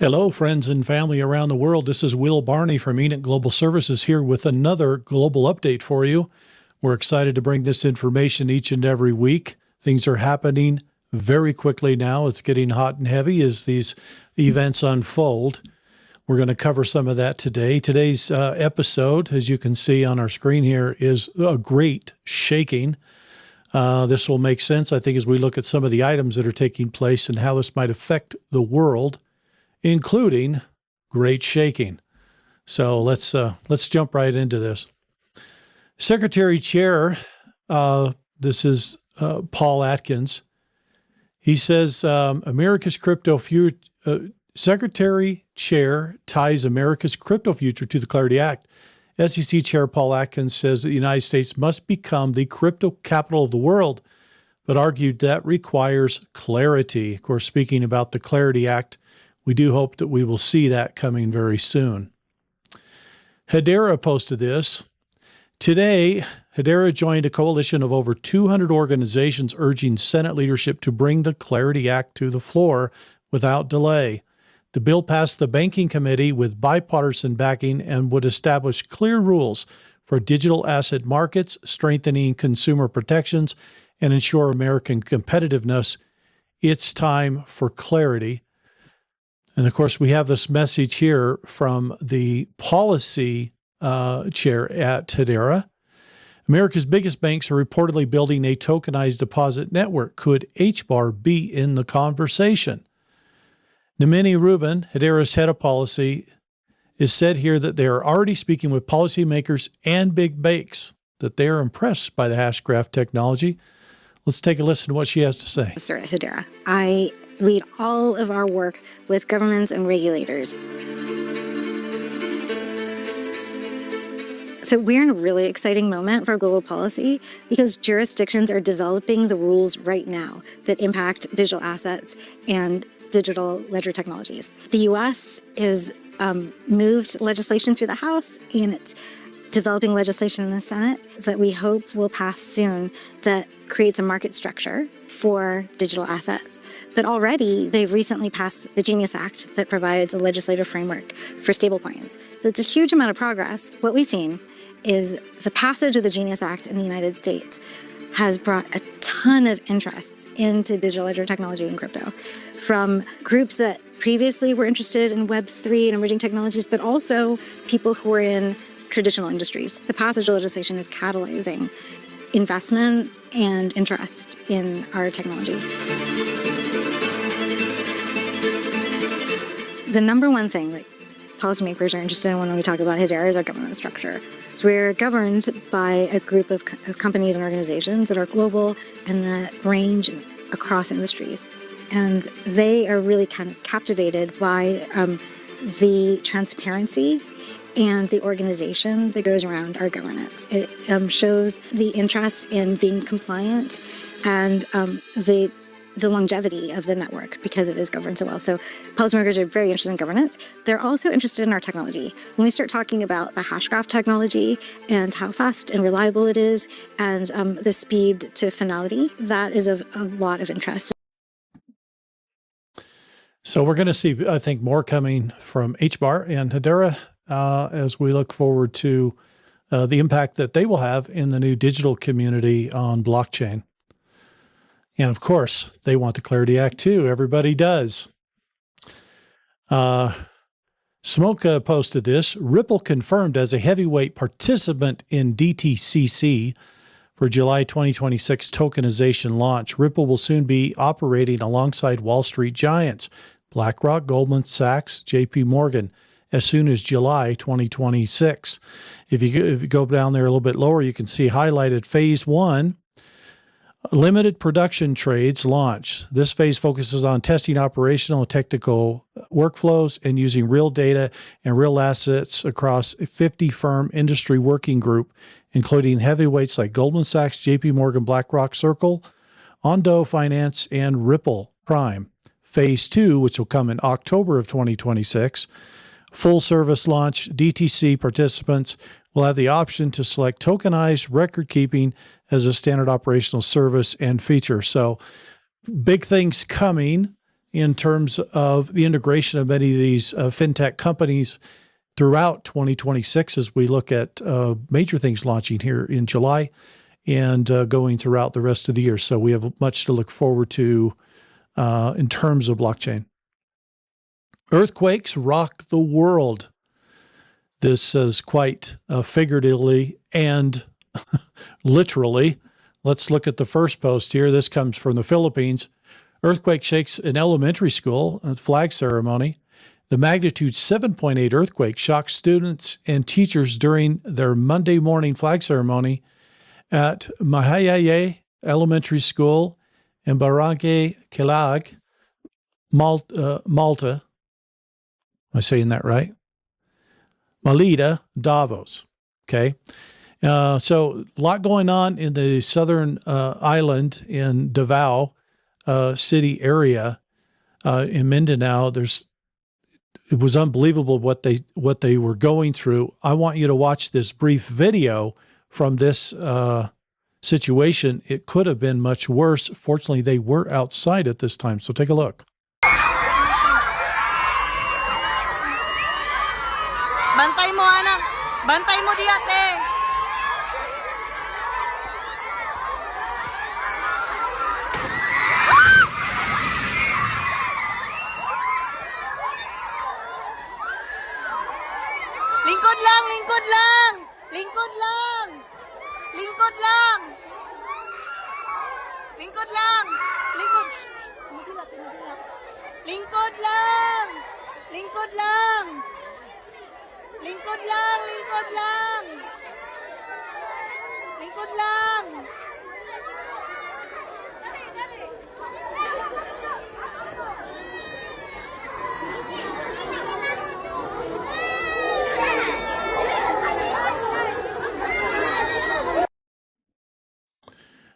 Hello, friends and family around the world. This is Will Barney from Barney Global Services here with another global update for you. We're excited to bring this information each and every week. Things are happening very quickly now. It's getting hot and heavy as these events unfold. We're going to cover some of that today. Today's episode, as you can see on our screen here, is a great shaking. This will make sense, I think, as we look at some of the items that are taking place and how this might affect the world, including great shaking. So let's jump right into this. Secretary Chair, this is Paul Atkins. He says America's crypto future. Secretary Chair ties America's crypto future to the Clarity Act. SEC Chair Paul Atkins says that the United States must become the crypto capital of the world, but argued that requires clarity. Of course, speaking about the Clarity Act, we do hope that we will see that coming very soon. Hedera posted this. Today, Hedera joined a coalition of over 200 organizations urging Senate leadership to bring the Clarity Act to the floor without delay. The bill passed the Banking Committee with bipartisan backing and would establish clear rules for digital asset markets, strengthening consumer protections, and ensure American competitiveness. It's time for clarity. And of course, we have this message here from the policy chair at Hedera. America's biggest banks are reportedly building a tokenized deposit network. Could HBAR be in the conversation? Nemini Rubin, Hedera's head of policy, is said here that they are already speaking with policymakers and big banks, that they are impressed by the Hashgraph technology. Let's take a listen to what she has to say. Sir, at Hedera, I lead all of our work with governments and regulators. So we're in a really exciting moment for global policy because jurisdictions are developing the rules right now that impact digital assets and digital ledger technologies. The U.S. is moved legislation through the House, and it's developing legislation in the Senate that we hope will pass soon that creates a market structure for digital assets. But already, they've recently passed the Genius Act that provides a legislative framework for stablecoins. So it's a huge amount of progress. What we've seen is the passage of the Genius Act in the United States has brought a ton of interests into digital ledger technology and crypto from groups that previously were interested in Web3 and emerging technologies, but also people who were in traditional industries. The passage of legislation is catalyzing investment and interest in our technology. The number one thing that policymakers are interested in when we talk about Hedera is our governance structure. So we're governed by a group of companies and organizations that are global and that range across industries. And they are really kind of captivated by the transparency and the organization that goes around our governance. It shows the interest in being compliant and the longevity of the network because it is governed so well. So policymakers are very interested in governance. They're also interested in our technology. When we start talking about the Hashgraph technology and how fast and reliable it is and the speed to finality, that is of a lot of interest. So we're going to see, I think, more coming from HBAR and Hedera as we look forward to the impact that they will have in the new digital community on blockchain. And of course, they want the Clarity Act too. Everybody does. Smoka posted this. Ripple confirmed as a heavyweight participant in DTCC for July 2026 tokenization launch. Ripple will soon be operating alongside Wall Street giants, BlackRock, Goldman Sachs, JP Morgan, as soon as July 2026. If you go down there a little bit lower, you can see highlighted Phase 1. Limited production trades launch. This phase focuses on testing operational and technical workflows and using real data and real assets across a 50-firm industry working group, including heavyweights like Goldman Sachs, JP Morgan, BlackRock, Circle, Ondo Finance, and Ripple Prime. Phase 2, which will come in October of 2026, full service launch. DTC participants will have the option to select tokenized record keeping as a standard operational service and feature. So big things coming in terms of the integration of many of these fintech companies throughout 2026 as we look at major things launching here in July and going throughout the rest of the year. So we have much to look forward to in terms of blockchain. Earthquakes rock the world. This is quite figuratively and literally. Let's look at the first post here. This comes from the Philippines. Earthquake shakes an elementary school at flag ceremony. The magnitude 7.8 earthquake shocked students and teachers during their Monday morning flag ceremony at Mahayaye Elementary School in Barangay Kilag, Malta. Am I saying that right? Malita, Davos. Okay. So a lot going on in the southern island in Davao city area in Mindanao. It was unbelievable what they were going through. I want you to watch this brief video from this situation. It could have been much worse. Fortunately, they were outside at this time. So take a look. Bantay mo, anak. Bantay mo diyan, eh. Lingkod lang, lingkod lang. Lingkod lang. Lingkod lang. Lingkod lang. Lingkod. Mudilak, mudilak. Lingkod lang. Lingkod lang. Lingkod lang, lingkod lang. Lingkod lang. Dali, dali.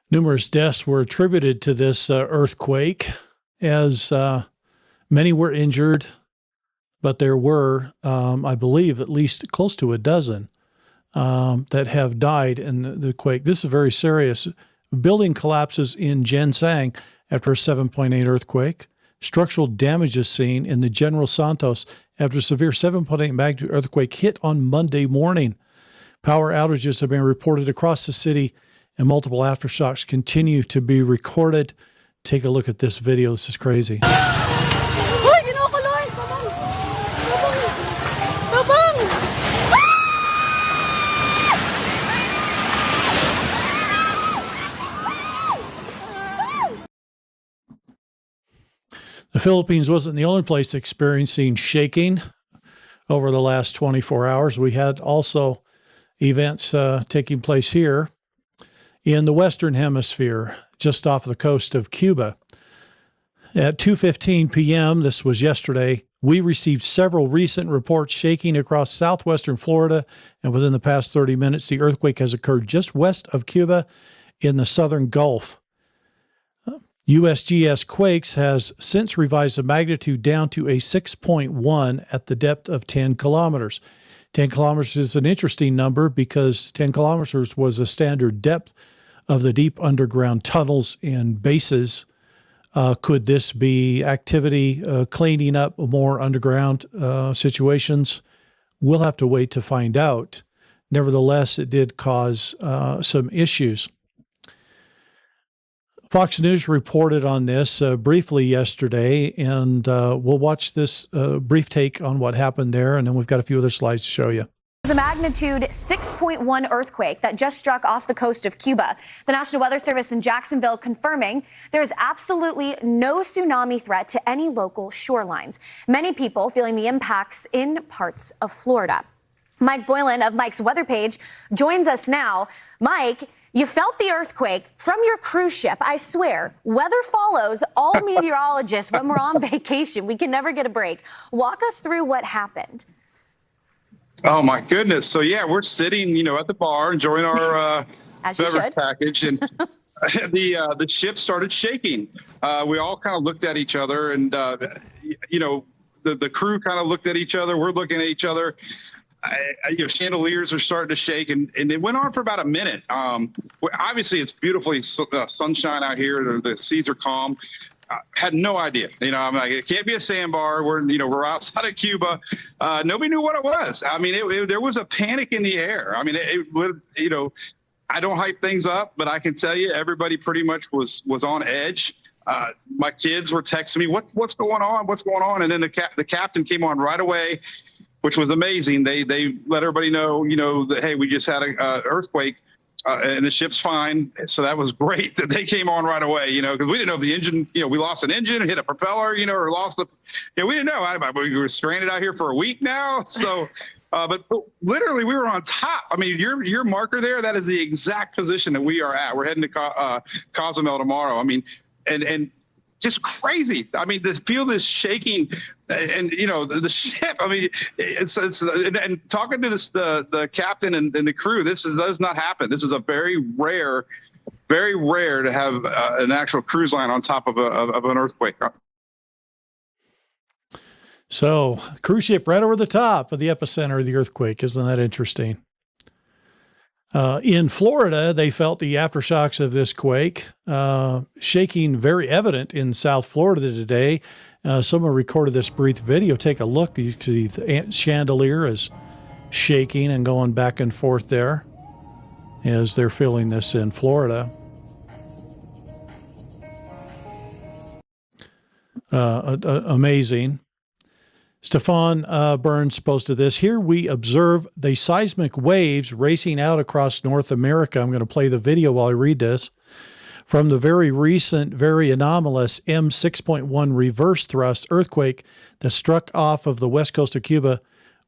Numerous deaths were attributed to this earthquake, as many were injured, but there were, I believe, at least close to a dozen that have died in the quake. This is very serious. Building collapses in Ginseng after a 7.8 earthquake. Structural damage is seen in the General Santos after a severe 7.8 magnitude earthquake hit on Monday morning. Power outages have been reported across the city, and multiple aftershocks continue to be recorded. Take a look at this video. This is crazy. The Philippines wasn't the only place experiencing shaking over the last 24 hours. We had also events taking place here in the Western Hemisphere, just off the coast of Cuba. At 2:15 p.m., this was yesterday, we received several recent reports shaking across southwestern Florida, and within the past 30 minutes, the earthquake has occurred just west of Cuba in the southern Gulf. USGS Quakes has since revised the magnitude down to a 6.1 at the depth of 10 kilometers. 10 kilometers is an interesting number because 10 kilometers was the standard depth of the deep underground tunnels and bases. Could this be activity cleaning up more underground situations? We'll have to wait to find out. Nevertheless, it did cause some issues. Fox News reported on this briefly yesterday, and we'll watch this brief take on what happened there, and then we've got a few other slides to show you. It was a magnitude 6.1 earthquake that just struck off the coast of Cuba. The National Weather Service in Jacksonville confirming there is absolutely no tsunami threat to any local shorelines. Many people feeling the impacts in parts of Florida. Mike Boylan of Mike's Weather Page joins us now. Mike, you felt the earthquake from your cruise ship. I swear, weather follows all meteorologists when we're on vacation. We can never get a break. Walk us through what happened. Oh my goodness! So yeah, we're sitting, at the bar enjoying our beverage package, and the ship started shaking. We all kind of looked at each other, and the crew kind of looked at each other. We're looking at each other. Chandeliers are starting to shake, and it went on for about a minute. Obviously, it's beautifully sunshine out here. The seas are calm. had no idea. I'm like, it can't be a sandbar. We're outside of Cuba. Nobody knew what it was. I mean, there was a panic in the air. I mean, I don't hype things up, but I can tell you everybody pretty much was on edge. My kids were texting me, what's going on? What's going on? And then the captain came on right away, which was amazing. They let everybody know, that, hey, we just had an earthquake and the ship's fine. So that was great that they came on right away, because we didn't know if the engine, we lost an engine and hit a propeller, or lost we didn't know. We were stranded out here for a week now. So, but literally we were on top. I mean, your marker there, that is the exact position that we are at. We're heading to Cozumel tomorrow. I mean, and just crazy. I mean, to feel this shaking and, the ship, I mean, it's and talking to the captain and the crew, does not happen. This is a very rare to have an actual cruise line on top of an earthquake. So cruise ship right over the top of the epicenter of the earthquake. Isn't that interesting? In Florida, they felt the aftershocks of this quake, shaking very evident in South Florida today. Someone recorded this brief video. Take a look. You can see the chandelier is shaking and going back and forth there as they're feeling this in Florida. Amazing. Stefan Burns posted this. Here we observe the seismic waves racing out across North America. I'm going to play the video while I read this. From the very recent, very anomalous M6.1 reverse thrust earthquake that struck off of the west coast of Cuba,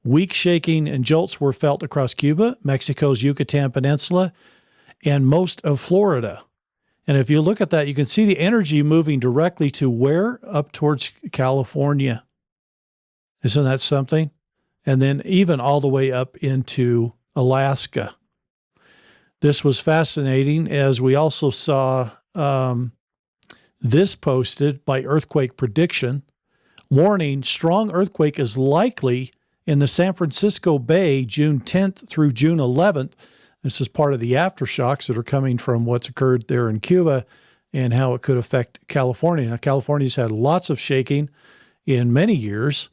weak shaking and jolts were felt across Cuba, Mexico's Yucatan Peninsula, and most of Florida. And if you look at that, you can see the energy moving directly to where? Up towards California. Isn't that something? And then even all the way up into Alaska. This was fascinating, as we also saw this posted by Earthquake Prediction. Warning, strong earthquake is likely in the San Francisco Bay June 10th through June 11th. This is part of the aftershocks that are coming from what's occurred there in Cuba and how it could affect California. Now, California's had lots of shaking in many years,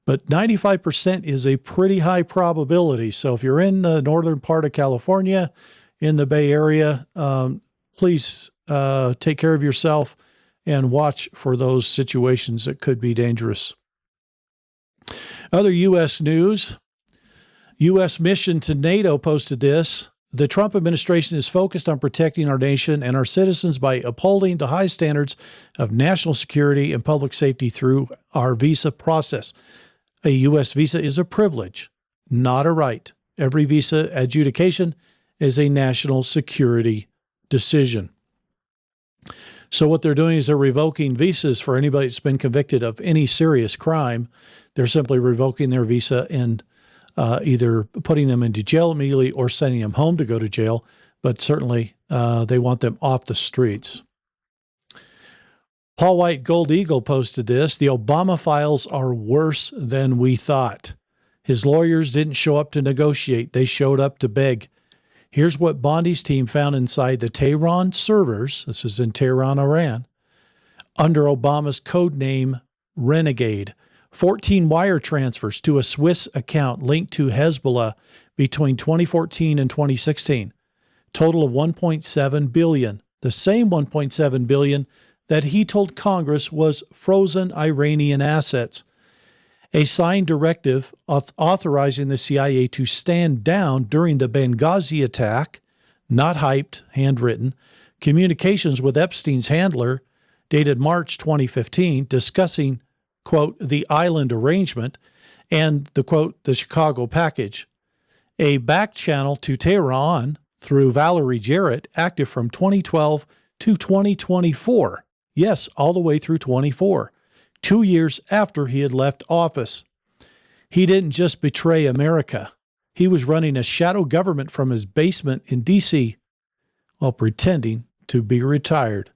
but 95% is a pretty high probability. So if you're in the northern part of California, in the Bay Area, please take care of yourself and watch for those situations that could be dangerous. Other U.S. news, U.S. mission to NATO posted this. The Trump administration is focused on protecting our nation and our citizens by upholding the high standards of national security and public safety through our visa process. A U.S. visa is a privilege, not a right. Every visa adjudication is a national security decision. So what they're doing is they're revoking visas for anybody that's been convicted of any serious crime. They're simply revoking their visa and either putting them into jail immediately or sending them home to go to jail. But certainly they want them off the streets. Paul White Gold Eagle posted this. The Obama files are worse than we thought. His lawyers didn't show up to negotiate. They showed up to beg. Here's what Bondi's team found inside the Tehran servers. This is in Tehran, Iran. Under Obama's code name Renegade. 14 wire transfers to a Swiss account linked to Hezbollah between 2014 and 2016. Total of $1.7 billion. The same $1.7 billion that he told Congress was frozen Iranian assets. A signed directive authorizing the CIA to stand down during the Benghazi attack, not hyped, handwritten, communications with Epstein's handler, dated March 2015, discussing, quote, the island arrangement and the, quote, the Chicago package. A back channel to Tehran through Valerie Jarrett, active from 2012 to 2024. Yes, all the way through 24, 2 years after he had left office. He didn't just betray America. He was running a shadow government from his basement in D.C. while pretending to be retired.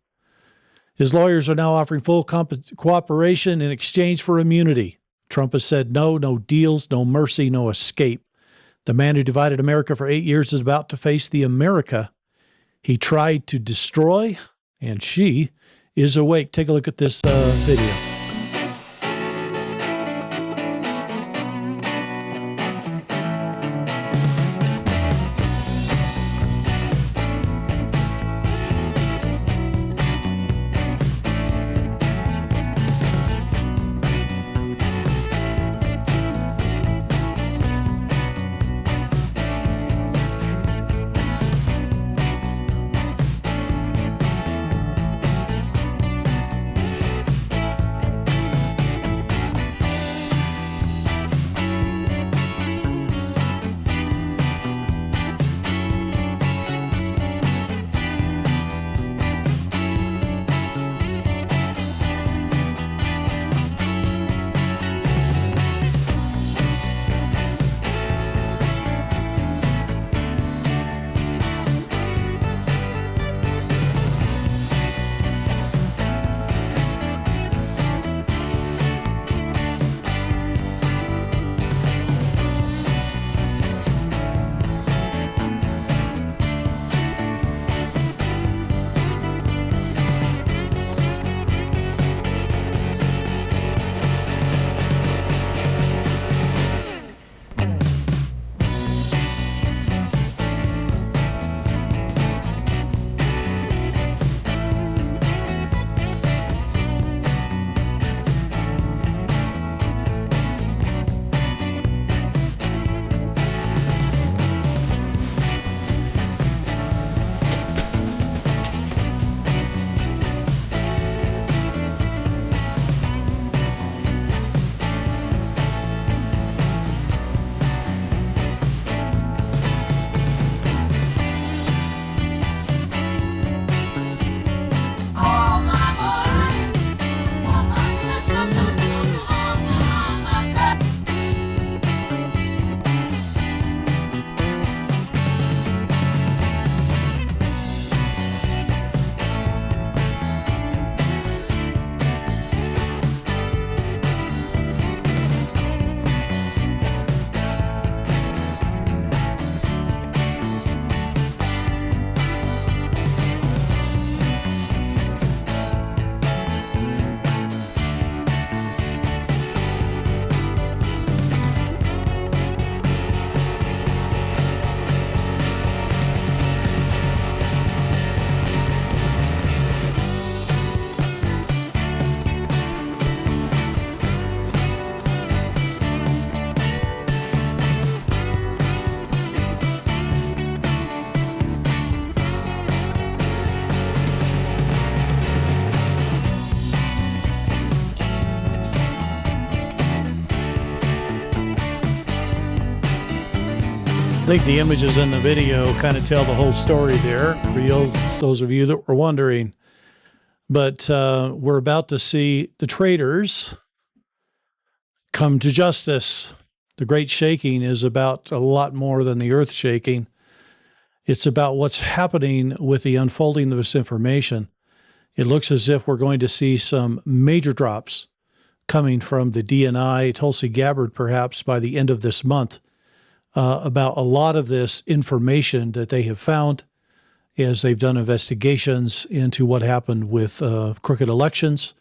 His lawyers are now offering full cooperation in exchange for immunity. Trump has said no deals, no mercy, no escape. The man who divided America for 8 years is about to face the America he tried to destroy, and she is awake. Take a look at this video. I think the images in the video kind of tell the whole story there, for those of you that were wondering. But we're about to see the traitors come to justice. The great shaking is about a lot more than the earth shaking. It's about what's happening with the unfolding of this information. It looks as if we're going to see some major drops coming from the DNI, Tulsi Gabbard, perhaps by the end of this month, about a lot of this information that they have found as they've done investigations into what happened with crooked elections,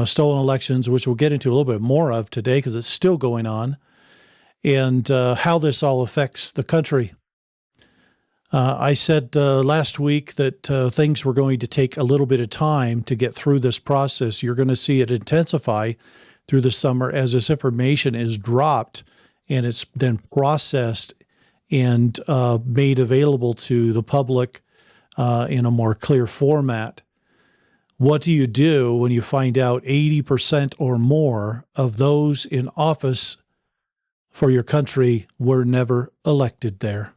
stolen elections, which we'll get into a little bit more of today because it's still going on, and how this all affects the country. I said last week that things were going to take a little bit of time to get through this process. You're going to see it intensify through the summer as this information is dropped and it's then processed and made available to the public in a more clear format. What do you do when you find out 80% or more of those in office for your country were never elected there,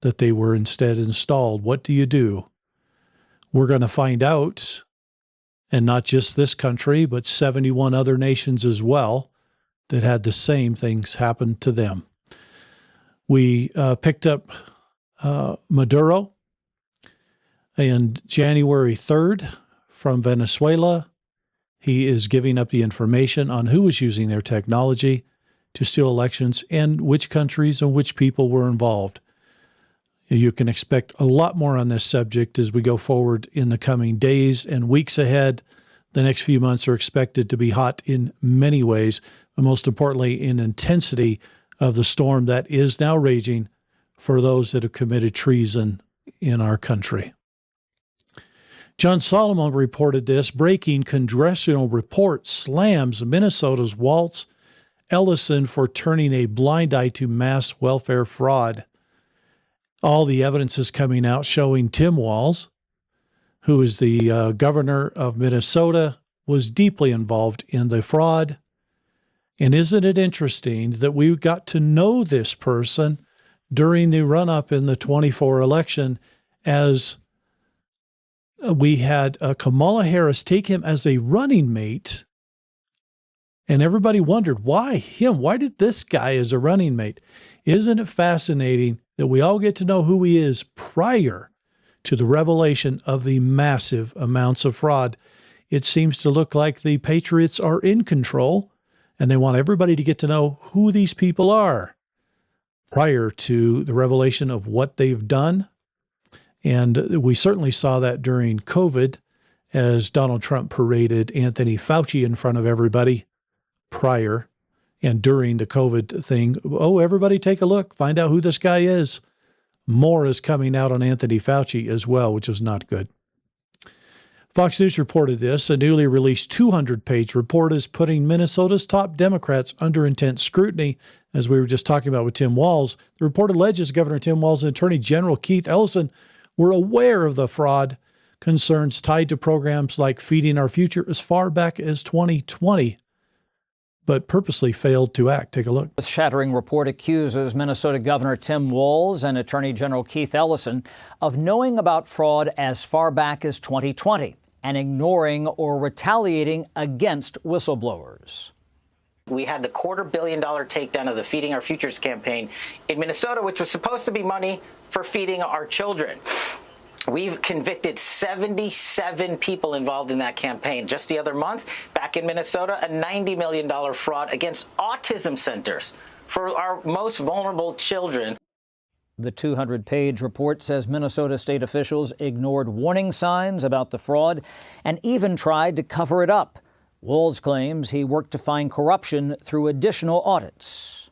that they were instead installed? What do you do? We're going to find out, and not just this country, but 71 other nations as well, that had the same things happen to them. We picked up Maduro on January 3rd from Venezuela. He is giving up the information on who was using their technology to steal elections and which countries and which people were involved. You can expect a lot more on this subject as we go forward in the coming days and weeks ahead. The next few months are expected to be hot in many ways, but most importantly in intensity of the storm that is now raging for those that have committed treason in our country. John Solomon reported this. Breaking congressional report slams Minnesota's Walt Ellison for turning a blind eye to mass welfare fraud. All the evidence is coming out showing Tim Walz, who is the governor of Minnesota, was deeply involved in the fraud. And isn't it interesting that we got to know this person during the run-up in the 24 election, as we had Kamala Harris take him as a running mate, and everybody wondered, why him? Why did this guy as a running mate? Isn't it fascinating that we all get to know who he is prior to the revelation of the massive amounts of fraud? It seems to look like the Patriots are in control, and they want everybody to get to know who these people are prior to the revelation of what they've done. And we certainly saw that during COVID as Donald Trump paraded Anthony Fauci in front of everybody prior and during the COVID thing. Oh, everybody take a look, find out who this guy is. More is coming out on Anthony Fauci as well, which is not good. Fox News reported this. A newly released 200-page report is putting Minnesota's top Democrats under intense scrutiny, as we were just talking about with Tim Walz. The report alleges Governor Tim Walz and Attorney General Keith Ellison were aware of the fraud concerns tied to programs like Feeding Our Future as far back as 2020, but purposely failed to act. Take a look. The shattering report accuses Minnesota Governor Tim Walz and Attorney General Keith Ellison of knowing about fraud as far back as 2020 and ignoring or retaliating against whistleblowers. We had the $250 million takedown of the Feeding Our Futures campaign in Minnesota, which was supposed to be money for feeding our children. We've convicted 77 people involved in that campaign. Just the other month, back in Minnesota, a $90 million fraud against autism centers for our most vulnerable children. The 200-page report says Minnesota state officials ignored warning signs about the fraud and even tried to cover it up. Walz claims he worked to find corruption through additional audits.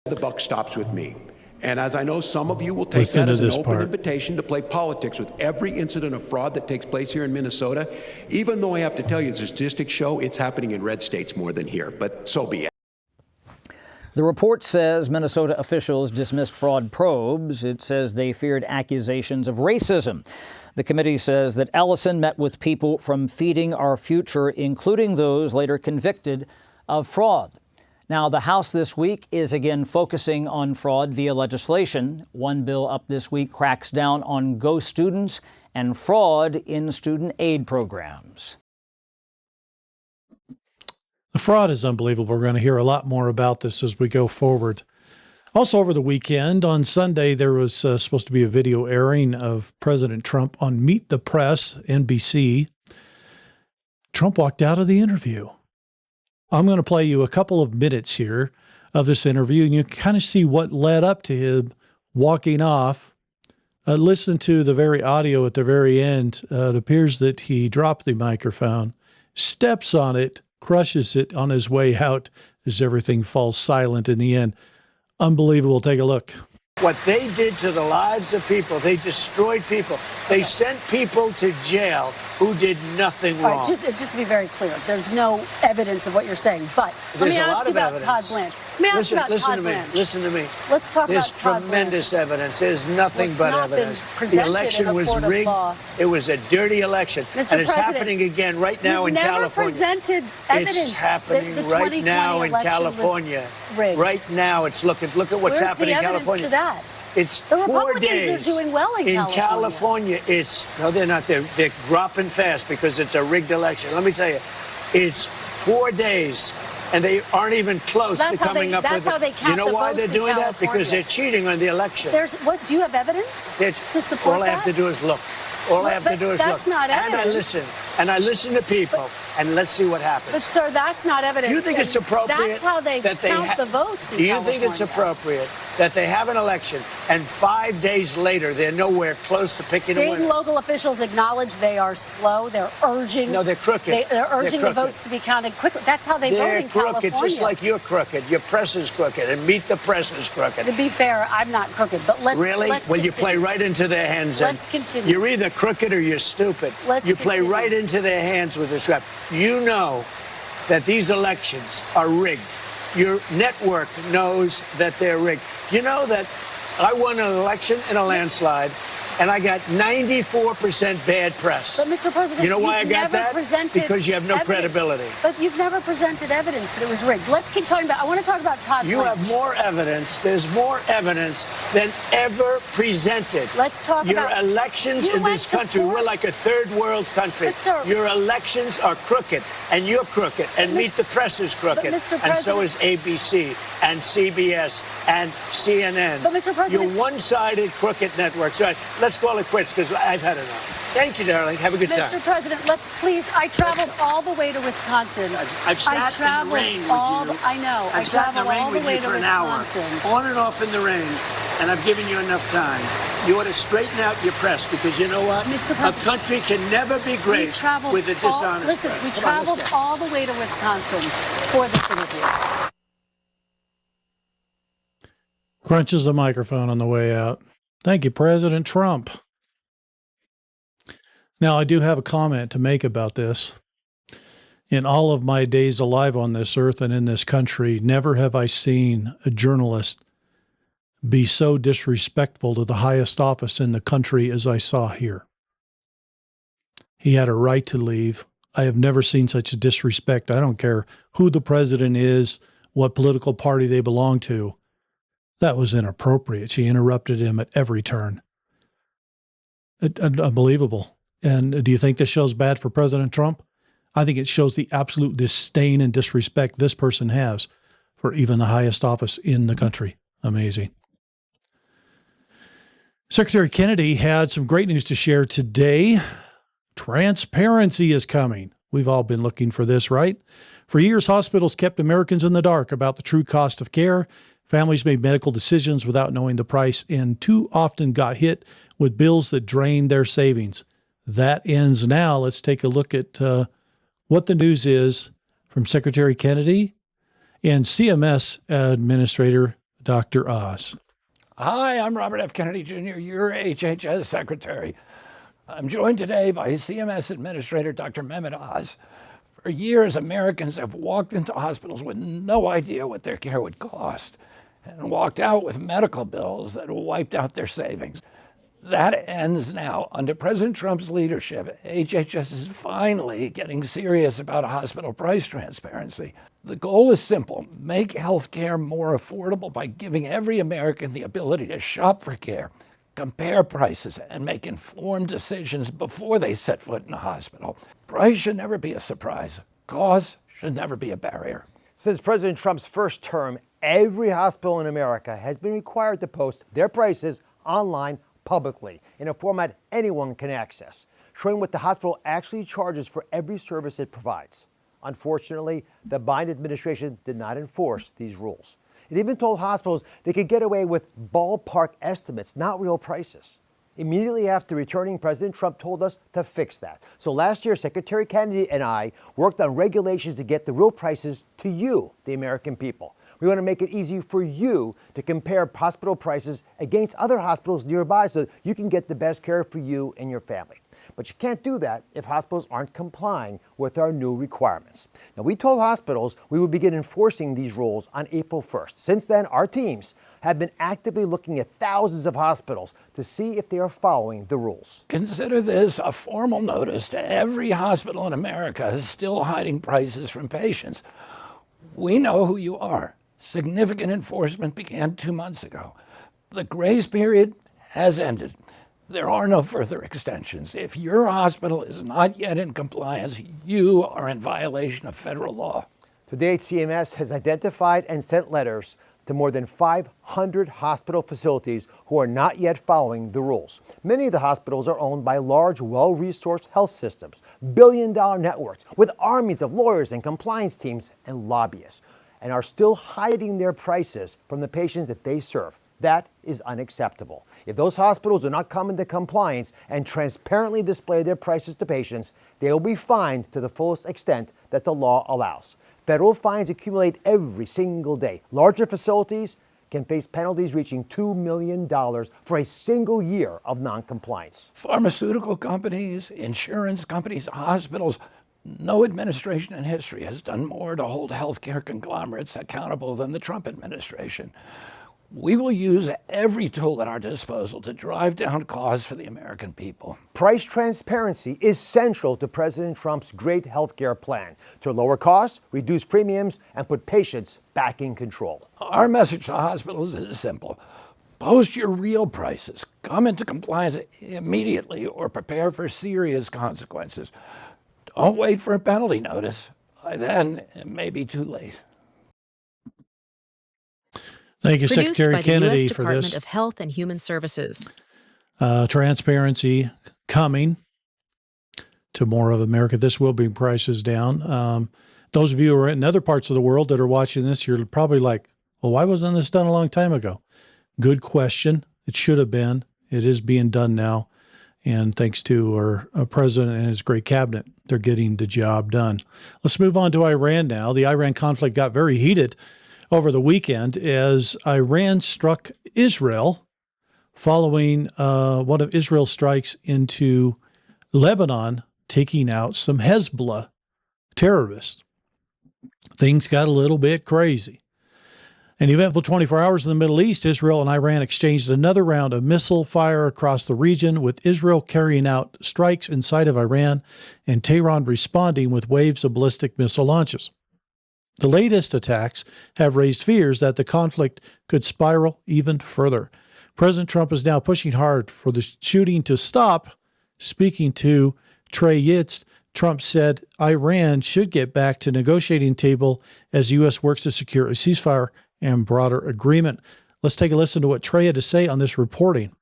The buck stops with me. And as I know, some of you will take that as an open invitation to play politics with every incident of fraud that takes place here in Minnesota, even though I have to tell you, the statistics show it's happening in red states more than here, but so be it. The report says Minnesota officials dismissed fraud probes. It says they feared accusations of racism. The committee says that Ellison met with people from Feeding Our Future, including those later convicted of fraud. Now, the House this week is again focusing on fraud via legislation. One bill up this week cracks down on ghost students and fraud in student aid programs. The fraud is unbelievable. We're going to hear a lot more about this as we go forward. Also over the weekend, on Sunday, there was supposed to be a video airing of President Trump on Meet the Press, NBC. Trump walked out of the interview. I'm going to play you a couple of minutes here of this interview, and you can kind of see what led up to him walking off. Listen to the very audio at the very end. It appears that he dropped the microphone, steps on it, crushes it on his way out as everything falls silent in the end. Unbelievable. Take a look. What they did to the lives of people, they destroyed people. They sent people to jail who did nothing wrong. Right, just to be very clear, there's no evidence of what you're saying. But let me ask you about Todd Blanche. Listen to me. Let's talk about Todd Blanche. There's tremendous evidence. There's nothing but evidence. The election was rigged. It was a dirty election. And it's happening again right now in California. Presented evidence. It's happening right now in California. Right now, it's look at what's happening in California. To that? It's the 4 Republicans days. are doing well in California. No, they're not. They're dropping fast because it's a rigged election. Let me tell you, it's 4 days, and they aren't even close to coming up with it. You know why they're doing that? Because they're cheating on the election. Do you have evidence to support that? All I have to do is look. All I have to do is look. That's not evidence. And I listen. and I listen to people, and let's see what happens. But, sir, that's not evidence. Do you think it's appropriate? That's how they count the votes in Do you California. think it's appropriate that they have an election and 5 days later they're nowhere close to picking a winner? State and local officials acknowledge they are slow. They're urging. No, they're crooked. They're urging the votes to be counted quickly. That's how they vote in California. They're crooked, just like you're crooked. Your press is crooked, and Meet the Press is crooked. To be fair, I'm not crooked, but let's Really? Let's Well, continue. you play right into their hands. Let's continue. You're either crooked or you're stupid. You play right into their hands with this rap. You know that these elections are rigged. Your network knows that they're rigged. You know that I won an election in a landslide, and I got 94% bad press. But, Mr. President, you know why I got that? Because you have no credibility. But you've never presented evidence that it was rigged. Let's keep talking about. I want to talk about Todd. You have more evidence. There's more evidence than ever presented. Let's talk your about elections in this country. We're like a third world country. But, sir, your elections are crooked, and you're crooked, and Meet the Press is crooked, and so is ABC and CBS and CNN. But, Mr. President, you're one-sided crooked networks. All right, let's call it quits because I've had enough. Thank you, darling. Have a good time. Mr. President, let's please. I traveled all the way to Wisconsin. I've sat in the rain with you. I know. I've sat in the rain with you for an hour, Wisconsin. on and off in the rain, and I've given you enough time. You ought to straighten out your press because you know what? Mr. A President, country can never be great with a dishonest Listen, press. we Come on, traveled let's go. all the way to Wisconsin for this interview. Crunches the microphone on the way out. Thank you, President Trump. Now, I do have a comment to make about this. In all of my days alive on this earth and in this country, never have I seen a journalist be so disrespectful to the highest office in the country as I saw here. He had a right to leave. I have never seen such disrespect. I don't care who the president is, what political party they belong to. That was inappropriate. She interrupted him at every turn. Unbelievable. And do you think this shows bad for President Trump? I think it shows the absolute disdain and disrespect this person has for even the highest office in the country. Amazing. Secretary Kennedy had some great news to share today. Transparency is coming. We've all been looking for this, right? For years, hospitals kept Americans in the dark about the true cost of care. Families made medical decisions without knowing the price and too often got hit with bills that drained their savings. That ends now. Let's take a look at what the news is from Secretary Kennedy and CMS Administrator Dr. Oz. Hi, I'm Robert F. Kennedy Jr., your HHS Secretary. I'm joined today by CMS Administrator Dr. Mehmet Oz. For years, Americans have walked into hospitals with no idea what their care would cost and walked out with medical bills that wiped out their savings. That ends now. Under President Trump's leadership, HHS is finally getting serious about hospital price transparency. The goal is simple: make health care more affordable by giving every American the ability to shop for care, compare prices, and make informed decisions before they set foot in a hospital. Price should never be a surprise. Cost should never be a barrier. Since President Trump's first term, every hospital in America has been required to post their prices online publicly in a format anyone can access, showing what the hospital actually charges for every service it provides. Unfortunately, the Biden administration did not enforce these rules. It even told hospitals they could get away with ballpark estimates, not real prices. Immediately after returning, President Trump told us to fix that. So last year, Secretary Kennedy and I worked on regulations to get the real prices to you, the American people. We want to make it easy for you to compare hospital prices against other hospitals nearby so that you can get the best care for you and your family. But you can't do that if hospitals aren't complying with our new requirements. Now, we told hospitals we would begin enforcing these rules on April 1st. Since then, our teams have been actively looking at thousands of hospitals to see if they are following the rules. Consider this a formal notice to every hospital in America still hiding prices from patients. We know who you are. Significant enforcement began 2 months ago. The grace period has ended. There are no further extensions. If your hospital is not yet in compliance, you are in violation of federal law. To date, CMS has identified and sent letters to more than 500 hospital facilities who are not yet following the rules. Many of the hospitals are owned by large, well-resourced health systems, billion-dollar networks with armies of lawyers and compliance teams and lobbyists, and are still hiding their prices from the patients that they serve. That is unacceptable. If those hospitals do not come into compliance and transparently display their prices to patients, they will be fined to the fullest extent that the law allows. Federal fines accumulate every single day. Larger facilities can face penalties reaching $2 million for a single year of noncompliance. Pharmaceutical companies, insurance companies, hospitals, no administration in history has done more to hold healthcare conglomerates accountable than the Trump administration. We will use every tool at our disposal to drive down costs for the American people. Price transparency is central to President Trump's great health care plan to lower costs, reduce premiums, and put patients back in control. Our message to hospitals is simple. Post your real prices. Come into compliance immediately or prepare for serious consequences. Don't wait for a penalty notice. By then, it may be too late. Thank you, Produced Secretary by the Kennedy, U.S. for Department this. of Health and Human Services. Transparency coming to more of America. This will bring prices down. Those of you who are in other parts of the world that are watching this, you're probably like, well, why wasn't this done a long time ago? Good question. It should have been. It is being done now. And thanks to our president and his great cabinet, they're getting the job done. Let's move on to Iran now. The Iran conflict got very heated over the weekend as Iran struck Israel following one of Israel's strikes into Lebanon, taking out some Hezbollah terrorists. Things got a little bit crazy. An eventful 24 hours in the Middle East, Israel and Iran exchanged another round of missile fire across the region, with Israel carrying out strikes inside of Iran and Tehran responding with waves of ballistic missile launches. The latest attacks have raised fears that the conflict could spiral even further. President Trump is now pushing hard for the shooting to stop. Speaking to Trey Yitz, Trump said Iran should get back to negotiating table as U.S. works to secure a ceasefire and broader agreement. Let's take a listen to what Trey had to say on this reporting.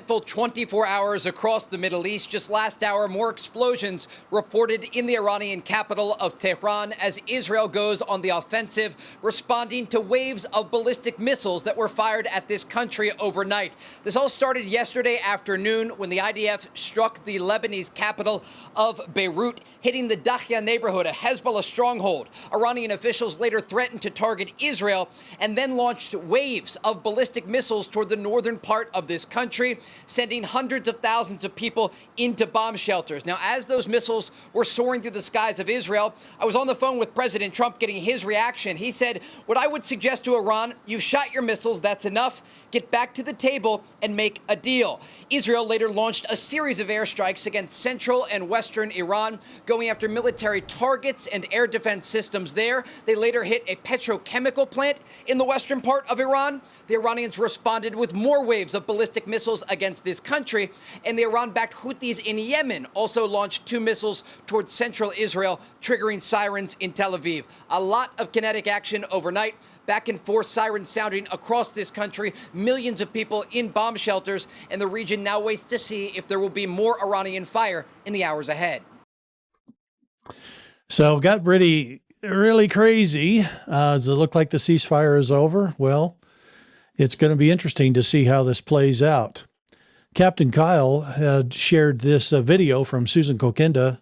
Full 24 hours across the Middle East. Just last hour, more explosions reported in the Iranian capital of Tehran as Israel goes on the offensive, responding to waves of ballistic missiles that were fired at this country overnight. This all started yesterday afternoon when the IDF struck the Lebanese capital of Beirut, hitting the Dakhya neighborhood, a Hezbollah stronghold. Iranian officials later threatened to target Israel and then launched waves of ballistic missiles toward the northern part of this country, sending hundreds of thousands of people into bomb shelters. Now, as those missiles were soaring through the skies of Israel, I was on the phone with President Trump getting his reaction. He said, what I would suggest to Iran, you've shot your missiles, that's enough. Get back to the table and make a deal. Israel later launched a series of airstrikes against central and western Iran, going after military targets and air defense systems there. They later hit a petrochemical plant in the western part of Iran. The Iranians responded with more waves of ballistic missiles against this country, and the Iran-backed Houthis in Yemen also launched 2 missiles towards central Israel, triggering sirens in Tel Aviv. A lot of kinetic action overnight. Back and forth sirens sounding across this country, millions of people in bomb shelters, and the region now waits to see if there will be more Iranian fire in the hours ahead. So got really crazy. Does it look like the ceasefire is over? Well, it's going to be interesting to see how this plays out. Captain Kyle had shared this video from Susan Kokenda,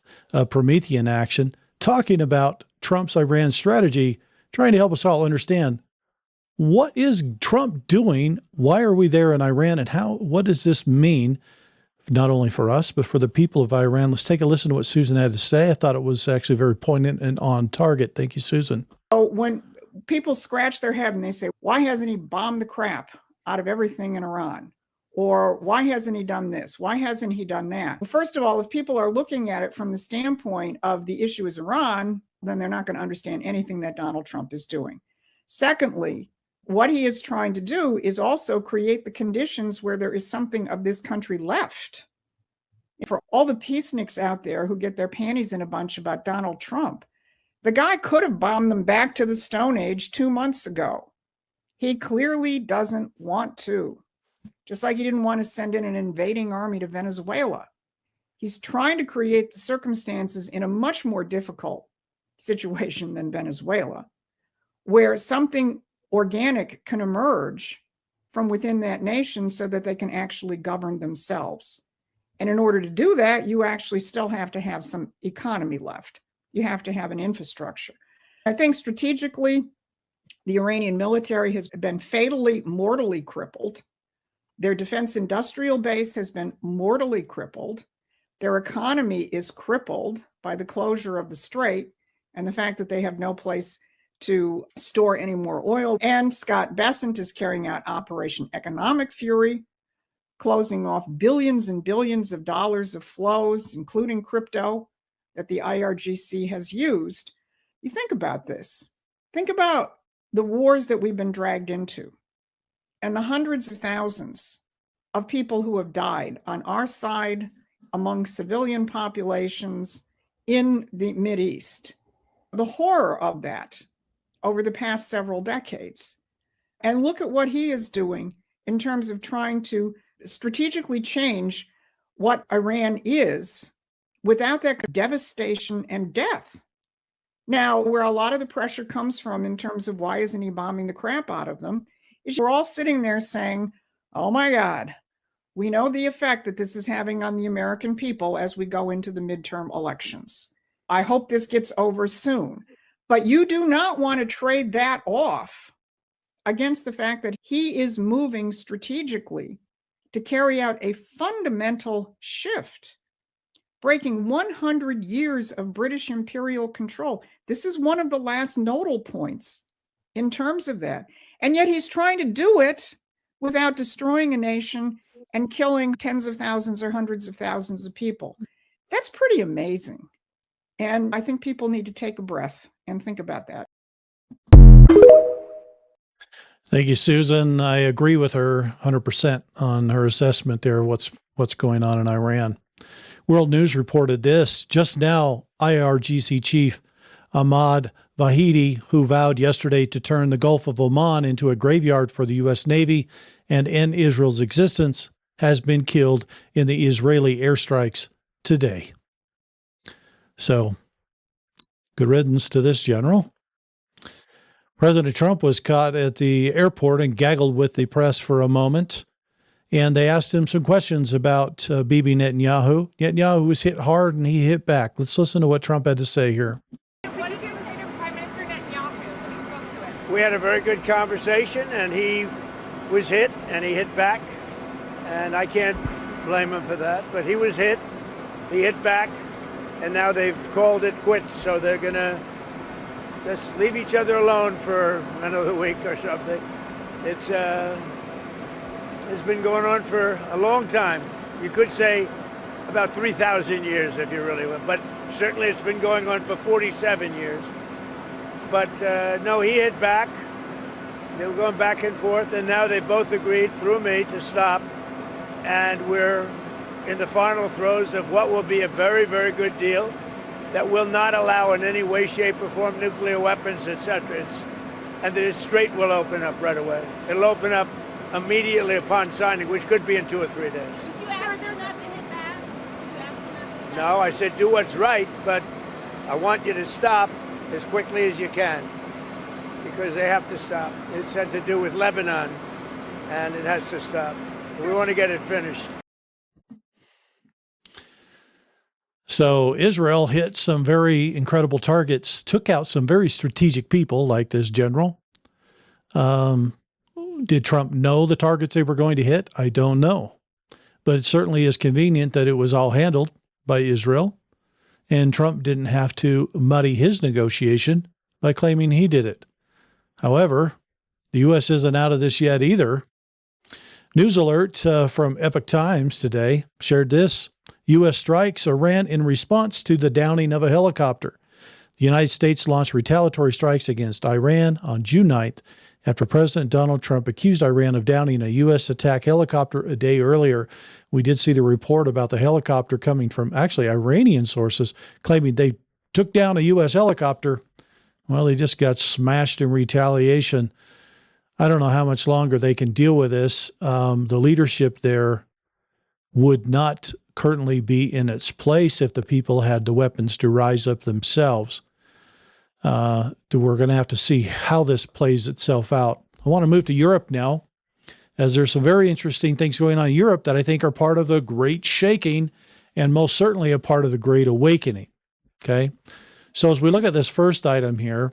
Promethean Action, talking about Trump's Iran strategy, trying to help us all understand what is Trump doing, why are we there in Iran, and what does this mean, not only for us, but for the people of Iran. Let's take a listen to what Susan had to say. I thought it was actually very poignant and on target. Thank you, Susan. So when people scratch their head and they say, why hasn't he bombed the crap out of everything in Iran? Or why hasn't he done this? Why hasn't he done that? Well, first of all, if people are looking at it from the standpoint of the issue is Iran, then they're not going to understand anything that Donald Trump is doing. Secondly, what he is trying to do is also create the conditions where there is something of this country left. For all the peaceniks out there who get their panties in a bunch about Donald Trump, the guy could have bombed them back to the Stone Age 2 months ago. He clearly doesn't want to, just like he didn't want to send in an invading army to Venezuela. He's trying to create the circumstances in a much more difficult situation than Venezuela, where something organic can emerge from within that nation so that they can actually govern themselves. And in order to do that, you actually still have to have some economy left. You have to have an infrastructure. I think strategically, the Iranian military has been fatally, mortally crippled. Their defense industrial base has been mortally crippled. Their economy is crippled by the closure of the strait and the fact that they have no place to store any more oil. And Scott Bessent is carrying out Operation Economic Fury, closing off billions and billions of dollars of flows, including crypto, that the IRGC has used. You think about this. Think about the wars that we've been dragged into and the hundreds of thousands of people who have died on our side among civilian populations in the Mideast. The horror of that over the past several decades. And look at what he is doing in terms of trying to strategically change what Iran is without that devastation and death. Now, where a lot of the pressure comes from in terms of why isn't he bombing the crap out of them, is we're all sitting there saying, oh my God, we know the effect that this is having on the American people as we go into the midterm elections. I hope this gets over soon. But you do not want to trade that off against the fact that he is moving strategically to carry out a fundamental shift, breaking 100 years of British imperial control. This is one of the last nodal points in terms of that. And yet he's trying to do it without destroying a nation and killing tens of thousands or hundreds of thousands of people. That's pretty amazing. And I think people need to take a breath and think about that. Thank you, Susan. I agree with her 100% on her assessment there of what's going on in Iran. World News reported this just now. IRGC chief Ahmad Vahidi, who vowed yesterday to turn the Gulf of Oman into a graveyard for the U.S. Navy and end Israel's existence, has been killed in the Israeli airstrikes today. So, good riddance to this general. President Trump was caught at the airport and gaggled with the press for a moment, and they asked him some questions about Bibi Netanyahu. Netanyahu was hit hard, and he hit back. Let's listen to what Trump had to say here. What did you say to Prime Minister Netanyahu when you spoke to him? We had a very good conversation, and he was hit, and he hit back, and I can't blame him for that, but he was hit, he hit back, and now they've called it quits, so they're going to just leave each other alone for another week or something. It's been going on for a long time. You could say about 3,000 years if you really want, but certainly it's been going on for 47 years. But no, he hit back. They were going back and forth, and now they both agreed through me to stop. And we're in the final throes of what will be a very, very good deal that will not allow in any way, shape, or form nuclear weapons, etc. And the strait will open up right away. It'll open up immediately upon signing, which could be in 2 or 3 days. Did you ask them not to hit back? No, I said do what's right, but I want you to stop as quickly as you can, because they have to stop. It's had to do with Lebanon, and it has to stop. We want to get it finished. So Israel hit some very incredible targets, took out some very strategic people like this general. Did Trump know the targets they were going to hit? I don't know. But it certainly is convenient that it was all handled by Israel, and Trump didn't have to muddy his negotiation by claiming he did it. However, the U.S. isn't out of this yet either. News alert from Epoch Times today shared this. U.S. strikes Iran in response to the downing of a helicopter. The United States launched retaliatory strikes against Iran on June 9th after President Donald Trump accused Iran of downing a U.S. attack helicopter a day earlier. We did see the report about the helicopter coming from actually Iranian sources claiming they took down a U.S. helicopter. Well, they just got smashed in retaliation. I don't know how much longer they can deal with this. The leadership there would not currently be in its place if the people had the weapons to rise up themselves. We're going to have to see how this plays itself out. I want to move to Europe now, as there's some very interesting things going on in Europe that I think are part of the Great Shaking and most certainly a part of the Great Awakening. Okay? So as we look at this first item here,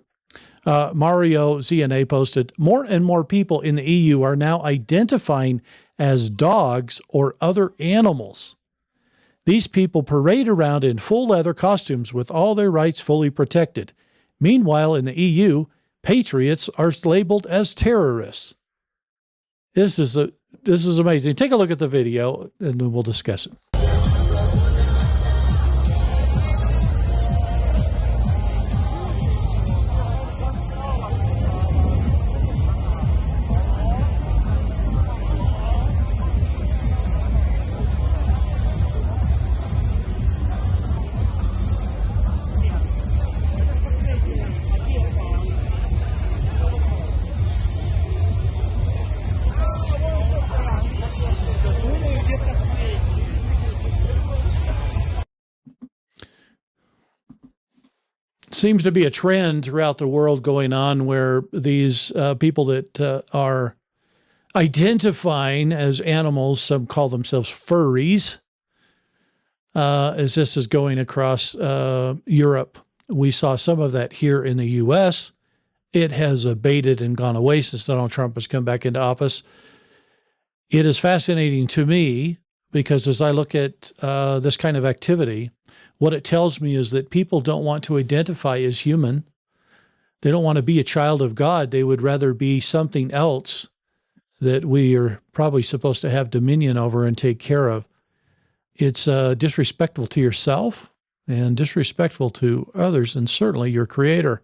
Mario ZNA posted, more and more people in the EU are now identifying as dogs or other animals. These people parade around in full leather costumes with all their rights fully protected. Meanwhile, in the EU, patriots are labeled as terrorists. This is amazing. Take a look at the video and then we'll discuss it. Seems to be a trend throughout the world going on where these people that are identifying as animals, some call themselves furries, as this is going across Europe. We saw some of that here in the U.S. It has abated and gone away since Donald Trump has come back into office. It is fascinating to me because as I look at this kind of activity, what it tells me is that people don't want to identify as human. They don't want to be a child of God. They would rather be something else that we are probably supposed to have dominion over and take care of. It's disrespectful to yourself and disrespectful to others and certainly your Creator.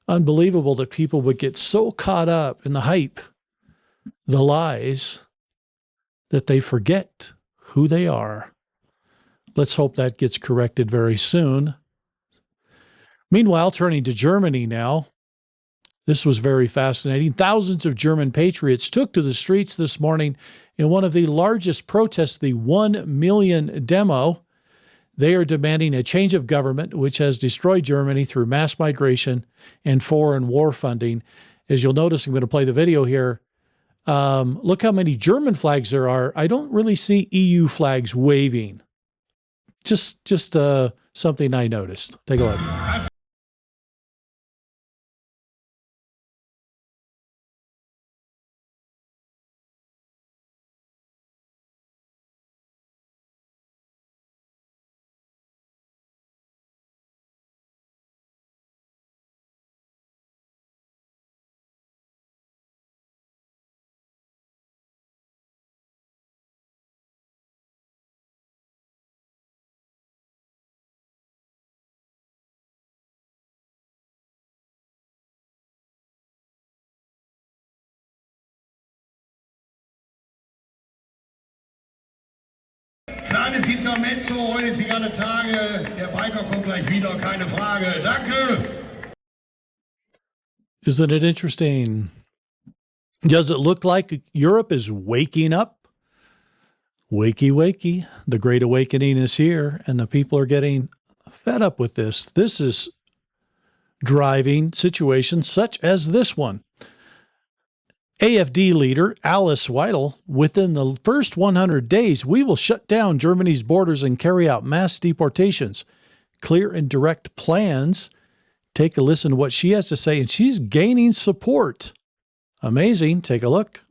Unbelievable that people would get so caught up in the hype, the lies, that they forget who they are. Let's hope that gets corrected very soon. Meanwhile, turning to Germany now, this was very fascinating. Thousands of German patriots took to the streets this morning in one of the largest protests, the 1 million demo. They are demanding a change of government, which has destroyed Germany through mass migration and foreign war funding. As you'll notice, I'm going to play the video here. Look how many German flags there are. I don't really see EU flags waving. Just something I noticed. Take a look. Kleines Intermezzo, heute ist die ganze Tage. Der Biker kommt gleich wieder, keine Frage. Danke! Isn't it interesting? Does it look like Europe is waking up? Wakey, wakey. The Great Awakening is here, and the people are getting fed up with this. This is driving situations such as this one. AfD leader Alice Weidel, within the first 100 days, we will shut down Germany's borders and carry out mass deportations. Clear and direct plans. Take a listen to what she has to say, and she's gaining support. Amazing. Take a look.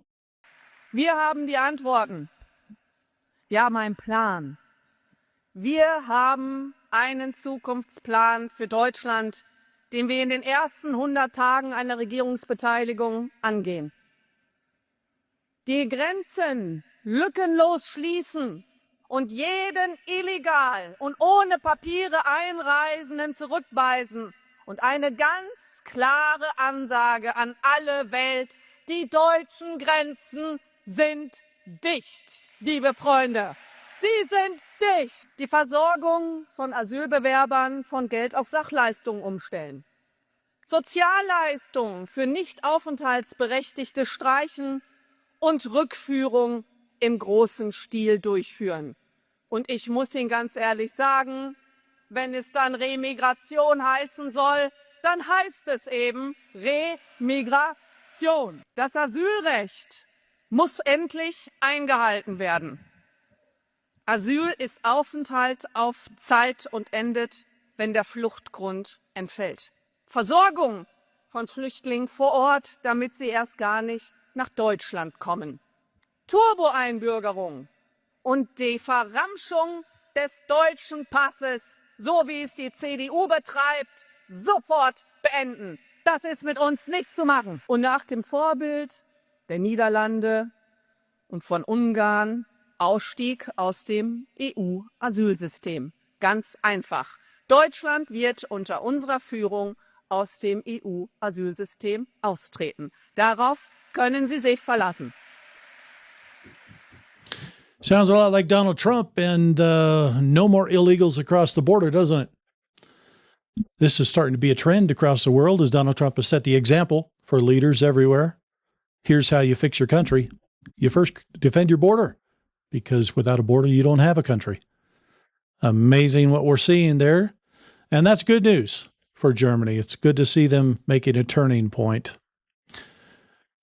Wir haben die Antworten. Wir haben einen Plan. Wir haben einen Zukunftsplan für Deutschland, den wir in den ersten 100 Tagen einer Regierungsbeteiligung angehen. Die Grenzen lückenlos schließen und jeden illegal und ohne Papiere Einreisenden zurückweisen und eine ganz klare Ansage an alle Welt: Die deutschen Grenzen sind dicht, liebe Freunde. Sie sind dicht. Die Versorgung von Asylbewerbern von Geld auf Sachleistungen umstellen. Sozialleistungen für nicht aufenthaltsberechtigte streichen und Rückführung im großen Stil durchführen. Und ich muss Ihnen ganz ehrlich sagen, wenn es dann Remigration heißen soll, dann heißt es eben Remigration. Das Asylrecht muss endlich eingehalten werden. Asyl ist Aufenthalt auf Zeit und endet, wenn der Fluchtgrund entfällt. Versorgung von Flüchtlingen vor Ort, damit sie erst gar nicht nach Deutschland kommen. Turbo-Einbürgerung und die Verramschung des deutschen Passes, so wie es die CDU betreibt, sofort beenden. Das ist mit uns nicht zu machen. Und nach dem Vorbild der Niederlande und von Ungarn Ausstieg aus dem EU-Asylsystem. Ganz einfach. Deutschland wird unter unserer Führung aus dem EU-Asylsystem austreten. Darauf können Sie sich verlassen. Sounds a lot like Donald Trump and no more illegals across the border, doesn't it? This is starting to be a trend across the world as Donald Trump has set the example for leaders everywhere. Here's how you fix your country. You first defend your border, because without a border, you don't have a country. Amazing what we're seeing there. And that's good news for Germany. It's good to see them making a turning point.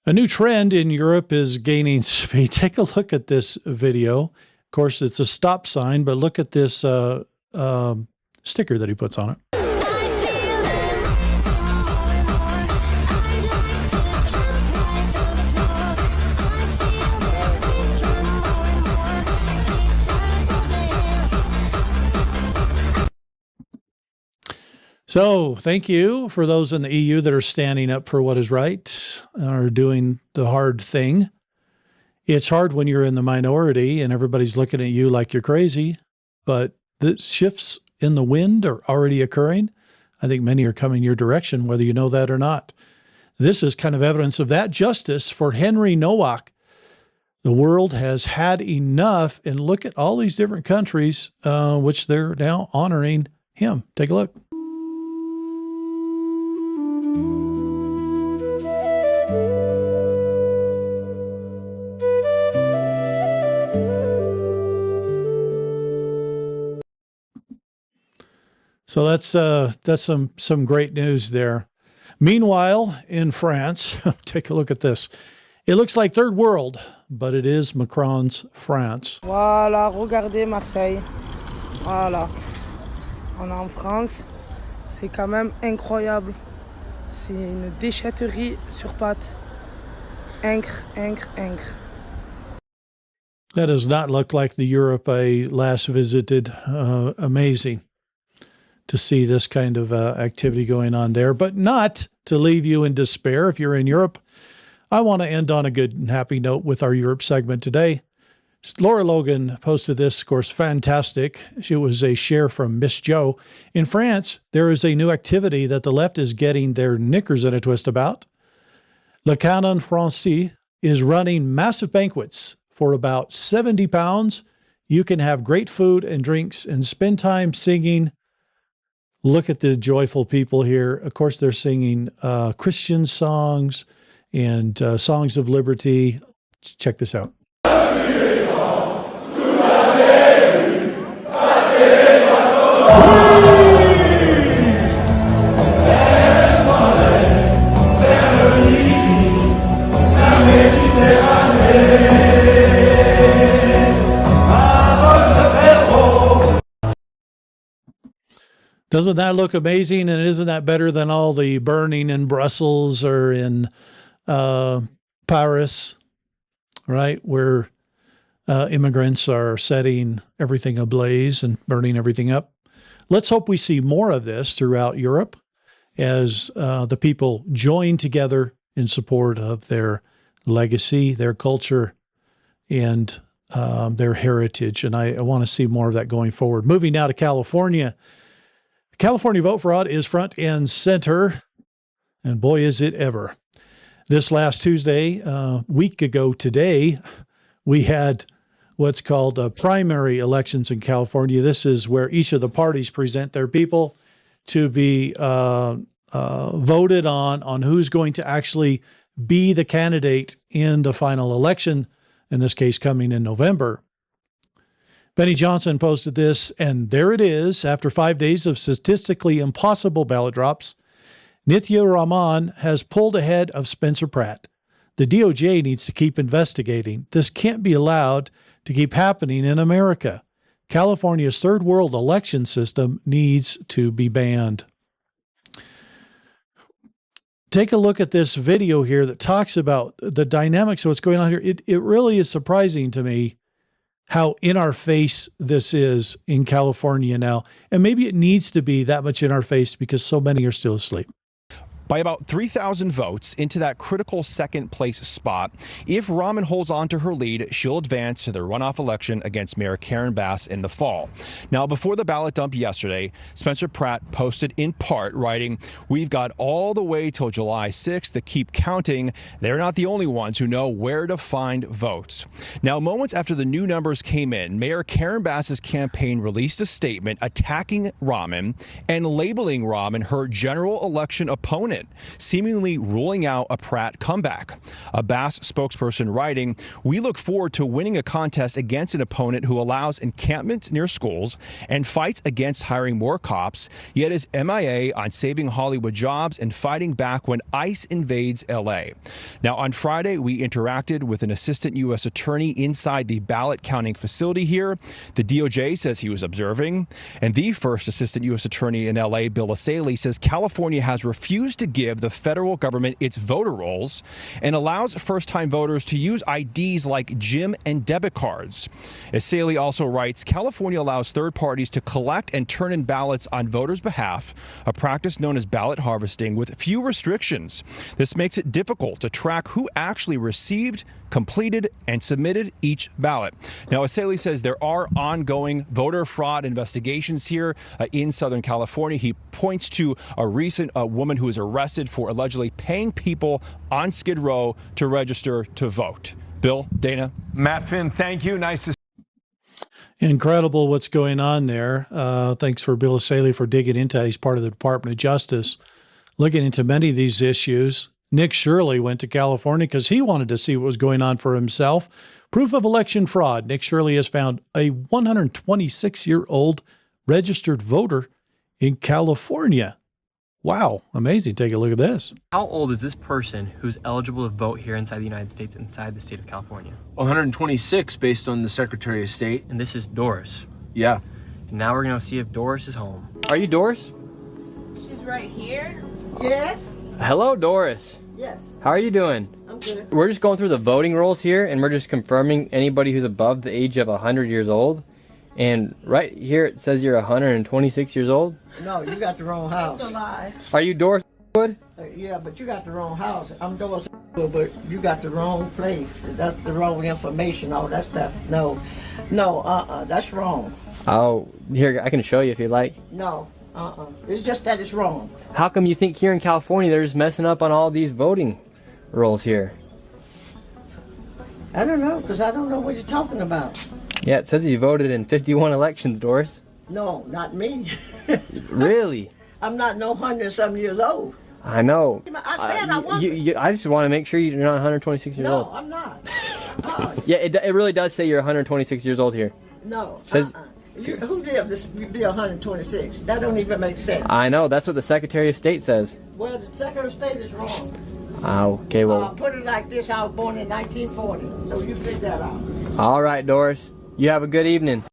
A new trend in Europe is gaining speed. Take a look at this video. Of course, it's a stop sign, but look at this sticker that he puts on it. So thank you for those in the EU that are standing up for what is right, are doing the hard thing. It's hard when you're in the minority and everybody's looking at you like you're crazy, but the shifts in the wind are already occurring. I think many are coming your direction, whether you know that or not. This is kind of evidence of that. Justice for Henry Nowak. The world has had enough, and look at all these different countries which they're now honoring him. Take a look. So that's some great news there. Meanwhile, in France, take a look at this. It looks like third world, but it is Macron's France. Voilà, regardez Marseille. Voilà. On est en France. C'est quand même incroyable. C'est une déchetterie sur pattes. Incre. That does not look like the Europe I last visited. Amazing to see this kind of activity going on there, but not to leave you in despair. If you're in Europe, I want to end on a good and happy note with our Europe segment today. Laura Logan posted this, of course, fantastic. It was a share from Miss Joe. In France, there is a new activity that the left is getting their knickers in a twist about. Le Canon Français is running massive banquets for about £70. You can have great food and drinks and spend time singing. Look at the joyful people here. Of course, they're singing Christian songs and songs of liberty. Check this out. Doesn't that look amazing? And isn't that better than all the burning in Brussels or in Paris, right? Where immigrants are setting everything ablaze and burning everything up. Let's hope we see more of this throughout Europe as the people join together in support of their legacy, their culture, and their heritage. And I want to see more of that going forward. Moving now to California. California vote fraud is front and center, and boy, is it ever. This last Tuesday, week ago today, we had what's called primary elections in California. This is where each of the parties present their people to be voted on who's going to actually be the candidate in the final election, in this case coming in November. Benny Johnson posted this, and there it is. After 5 days of statistically impossible ballot drops, Nithya Raman has pulled ahead of Spencer Pratt. The DOJ needs to keep investigating. This can't be allowed to keep happening in America. California's third world election system needs to be banned. Take a look at this video here that talks about the dynamics of what's going on here. It really is surprising to me how in our face this is in California now. And maybe it needs to be that much in our face because so many are still asleep. By about 3,000 votes into that critical second place spot. If Raman holds on to her lead, she'll advance to the runoff election against Mayor Karen Bass in the fall. Now, before the ballot dump yesterday, Spencer Pratt posted in part, writing, "We've got all the way till July 6th to keep counting. They're not the only ones who know where to find votes." Now, moments after the new numbers came in, Mayor Karen Bass's campaign released a statement attacking Raman and labeling Raman her general election opponent, seemingly ruling out a Pratt comeback. A Bass spokesperson writing, "We look forward to winning a contest against an opponent who allows encampments near schools and fights against hiring more cops, yet is MIA on saving Hollywood jobs and fighting back when ICE invades LA." Now, on Friday, we interacted with an assistant U.S. attorney inside the ballot counting facility here. The DOJ says he was observing, and the first assistant U.S. attorney in LA, Bill Asaley, says California has refused to give the federal government its voter rolls and allows first-time voters to use IDs like gym and debit cards. Asaley also writes, California allows third parties to collect and turn in ballots on voters' behalf, a practice known as ballot harvesting with few restrictions. This makes it difficult to track who actually received, completed, and submitted each ballot. Now, Asaley says there are ongoing voter fraud investigations here in Southern California. He points to a recent woman who was arrested for allegedly paying people on Skid Row to register to vote. Bill, Dana. Matt Finn, thank you. Nice to Incredible what's going on there. Thanks for Bill Asaley for digging into it. He's part of the Department of Justice, looking into many of these issues. Nick Shirley went to California because he wanted to see what was going on for himself. Proof of election fraud. Nick Shirley has found a 126-year-old registered voter in California. Wow, amazing. Take a look at this. How old is this person who's eligible to vote here inside the United States, inside the state of California? 126 based on the Secretary of State. And this is Doris. Yeah. And now we're going to see if Doris is home. Are you Doris? She's right here. Yes. Hello, Doris. Yes. How are you doing? I'm good. We're just going through the voting rolls here, and we're just confirming anybody who's above the age of 100 years old. And right here it says you're 126 years old. No, you got the wrong house. That's a lie. Are you Doris Wood? Yeah, but you got the wrong house. I'm Doris Wood, but you got the wrong place. That's the wrong information, all that stuff. No, that's wrong. Oh, here, I can show you if you like. No, it's just that it's wrong. How come you think here in California they're just messing up on all these voting rolls here? I don't know, because I don't know what you're talking about. Yeah, it says you voted in 51 elections, Doris. No, not me. Really? I'm not no 100-something years old. I know. I said I wasn't. I just want to make sure you're not 126 years old. No, I'm not. Yeah, it really does say you're 126 years old here. No, says, who did this be 126? That don't even make sense. I know, that's what the Secretary of State says. Well, the Secretary of State is wrong. Okay, well. Put it like this, I was born in 1940, so you figure that out. All right, Doris. You have a good evening.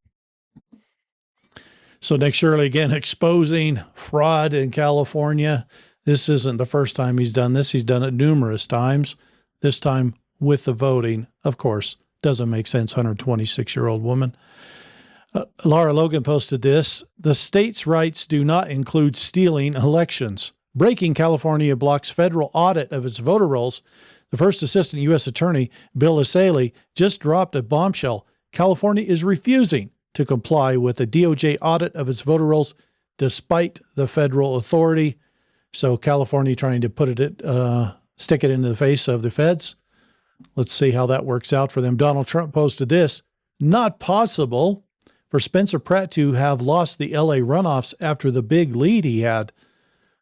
So Nick Shirley, again, exposing fraud in California. This isn't the first time he's done this. He's done it numerous times, this time with the voting. Of course, doesn't make sense, 126-year-old woman. Laura Logan posted this. The state's rights do not include stealing elections. Breaking California blocks federal audit of its voter rolls. The first assistant U.S. attorney, Bill Asaley, just dropped a bombshell. California is refusing to comply with a DOJ audit of its voter rolls despite the federal authority. So California trying to stick it into the face of the feds. Let's see how that works out for them. Donald Trump posted this. Not possible for Spencer Pratt to have lost the LA runoffs after the big lead he had.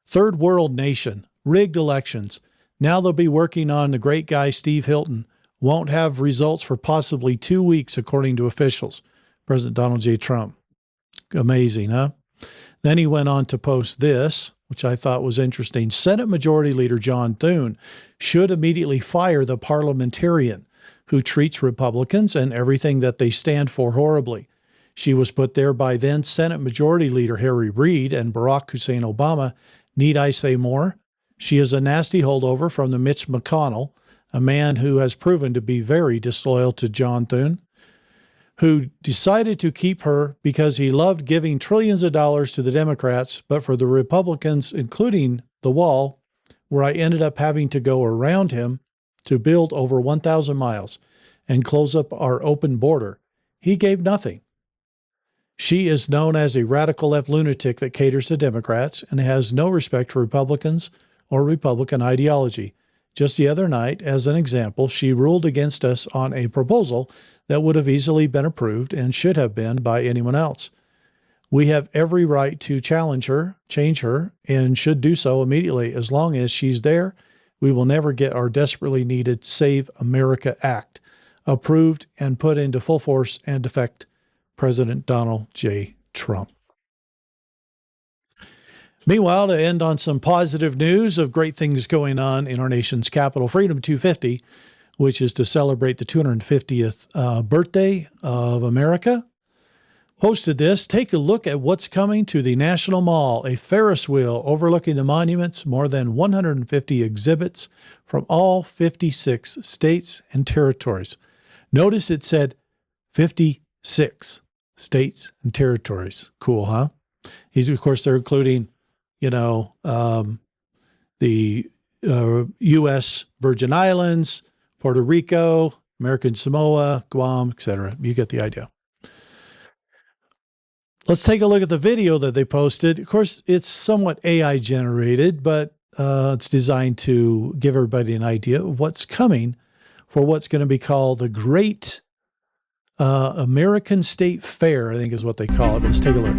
Third world nation, rigged elections. Now they'll be working on the great guy, Steve Hilton. Won't have results for possibly 2 weeks, according to officials. President Donald J. Trump. Amazing, huh? Then he went on to post this, which I thought was interesting. Senate Majority Leader John Thune should immediately fire the parliamentarian who treats Republicans and everything that they stand for horribly. She was put there by then Senate Majority Leader Harry Reid and Barack Hussein Obama. Need I say more? She is a nasty holdover from the Mitch McConnell, a man who has proven to be very disloyal to John Thune, who decided to keep her because he loved giving trillions of dollars to the Democrats, but for the Republicans, including the wall, where I ended up having to go around him to build over 1,000 miles and close up our open border, he gave nothing. She is known as a radical left lunatic that caters to Democrats and has no respect for Republicans or Republican ideology. Just the other night, as an example, she ruled against us on a proposal that would have easily been approved and should have been by anyone else. We have every right to challenge her, change her, and should do so immediately. As long as she's there, we will never get our desperately needed Save America Act approved and put into full force and effect. President Donald J. Trump. Meanwhile, to end on some positive news of great things going on in our nation's capital, Freedom 250, which is to celebrate the 250th birthday of America, posted this. Take a look at what's coming to the National Mall, a Ferris wheel overlooking the monuments, more than 150 exhibits from all 56 states and territories. Notice it said 56 states and territories. Cool, huh? Of course, they're including, the U.S. Virgin Islands, Puerto Rico, American Samoa, Guam, etc. You get the idea. Let's take a look at the video that they posted. Of course, it's somewhat AI generated, but it's designed to give everybody an idea of what's coming for what's going to be called the Great American State Fair, I think is what they call it. Let's take a look.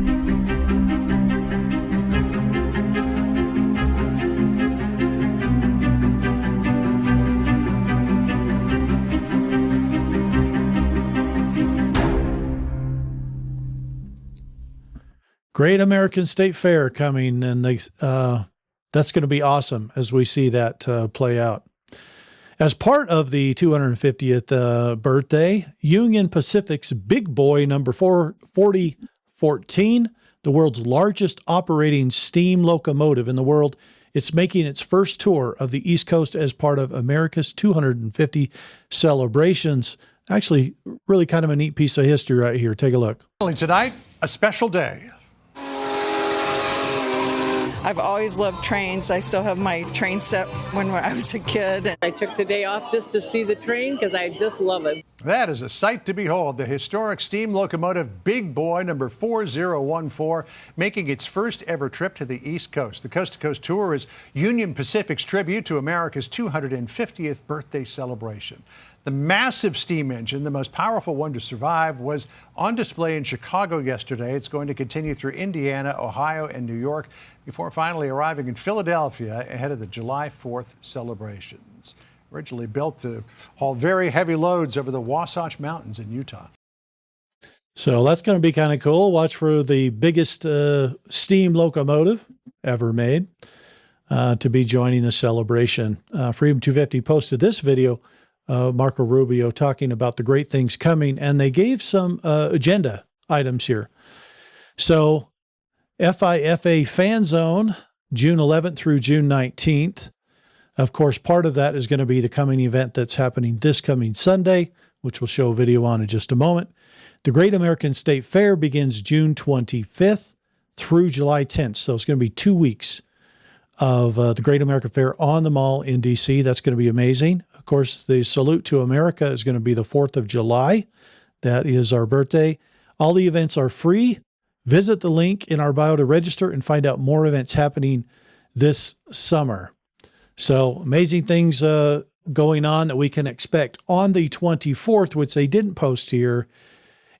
Great American State Fair coming, and that's going to be awesome as we see that play out. As part of the 250th birthday, Union Pacific's Big Boy number 4014, the world's largest operating steam locomotive in the world, it's making its first tour of the East Coast as part of America's 250 celebrations. Actually, really kind of a neat piece of history right here. Take a look. Tonight, a special day. I've always loved trains. I still have my train set when I was a kid. I took today off just to see the train because I just love it. That is a sight to behold. The historic steam locomotive Big Boy number 4014 making its first ever trip to the East Coast. The Coast to Coast tour is Union Pacific's tribute to America's 250th birthday celebration. The massive steam engine, the most powerful one to survive, was on display in Chicago yesterday. It's going to continue through Indiana, Ohio, and New York before finally arriving in Philadelphia ahead of the July 4th celebrations. Originally built to haul very heavy loads over the Wasatch Mountains in Utah. So that's going to be kind of cool. Watch for the biggest steam locomotive ever made to be joining the celebration. Freedom 250 posted this video. Marco Rubio talking about the great things coming, and they gave some agenda items here. So FIFA Fan Zone, June 11th through June 19th. Of course, part of that is going to be the coming event that's happening this coming Sunday, which we'll show a video on in just a moment. The Great American State Fair begins June 25th through July 10th. So it's going to be 2 weeks of the Great American Fair on the Mall in D.C. That's going to be amazing. Of course, the Salute to America is going to be the 4th of July. That is our birthday. All the events are free. Visit the link in our bio to register and find out more events happening this summer. So amazing things going on that we can expect. On the 24th, which they didn't post here,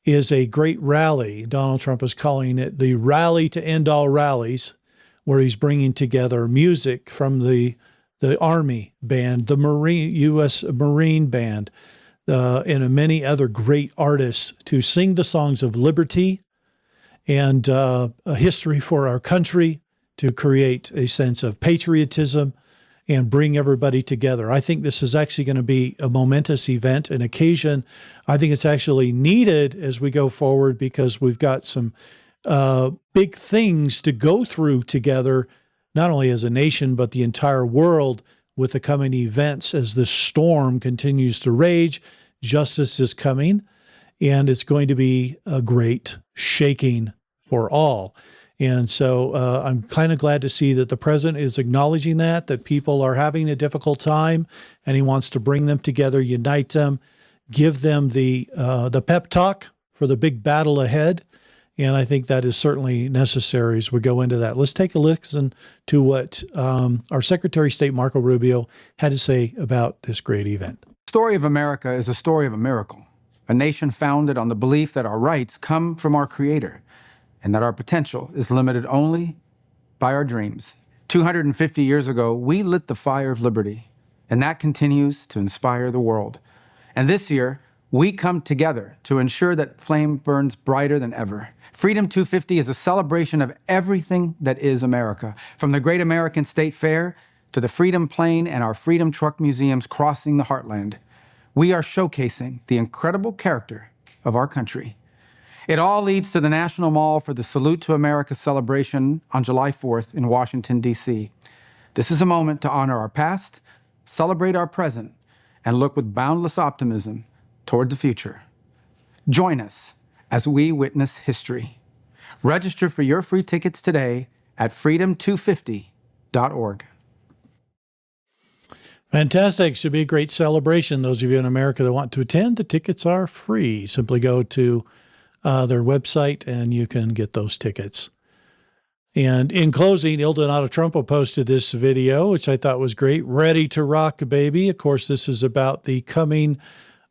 is a great rally. Donald Trump is calling it the rally to end all rallies, where he's bringing together music from the Army band, the U.S. Marine band, and many other great artists to sing the songs of liberty and a history for our country, to create a sense of patriotism and bring everybody together. I think this is actually going to be a momentous event, an occasion. I think it's actually needed as we go forward, because we've got some big things to go through together, not only as a nation, but the entire world, with the coming events as this storm continues to rage. Justice is coming, and it's going to be a great shaking for all. And so I'm kind of glad to see that the president is acknowledging that people are having a difficult time, and he wants to bring them together, unite them, give them the pep talk for the big battle ahead. And I think that is certainly necessary as we go into that. Let's take a listen to what our Secretary of State, Marco Rubio, had to say about this great event. The story of America is a story of a miracle, a nation founded on the belief that our rights come from our Creator, and that our potential is limited only by our dreams. 250 years ago, we lit the fire of liberty, and that continues to inspire the world. And this year, we come together to ensure that flame burns brighter than ever. Freedom 250 is a celebration of everything that is America, from the Great American State Fair to the Freedom Plane and our Freedom Truck museums crossing the heartland. We are showcasing the incredible character of our country. It all leads to the National Mall for the Salute to America celebration on July 4th in Washington, D.C. This is a moment to honor our past, celebrate our present, and look with boundless optimism toward the future. Join us as we witness history. Register for your free tickets today at freedom250.org. Fantastic. Should be a great celebration. Those of you in America that want to attend, the tickets are free. Simply go to their website and you can get those tickets. And in closing, Il Donato Trumpo posted this video, which I thought was great. Ready to rock, baby. Of course, this is about the coming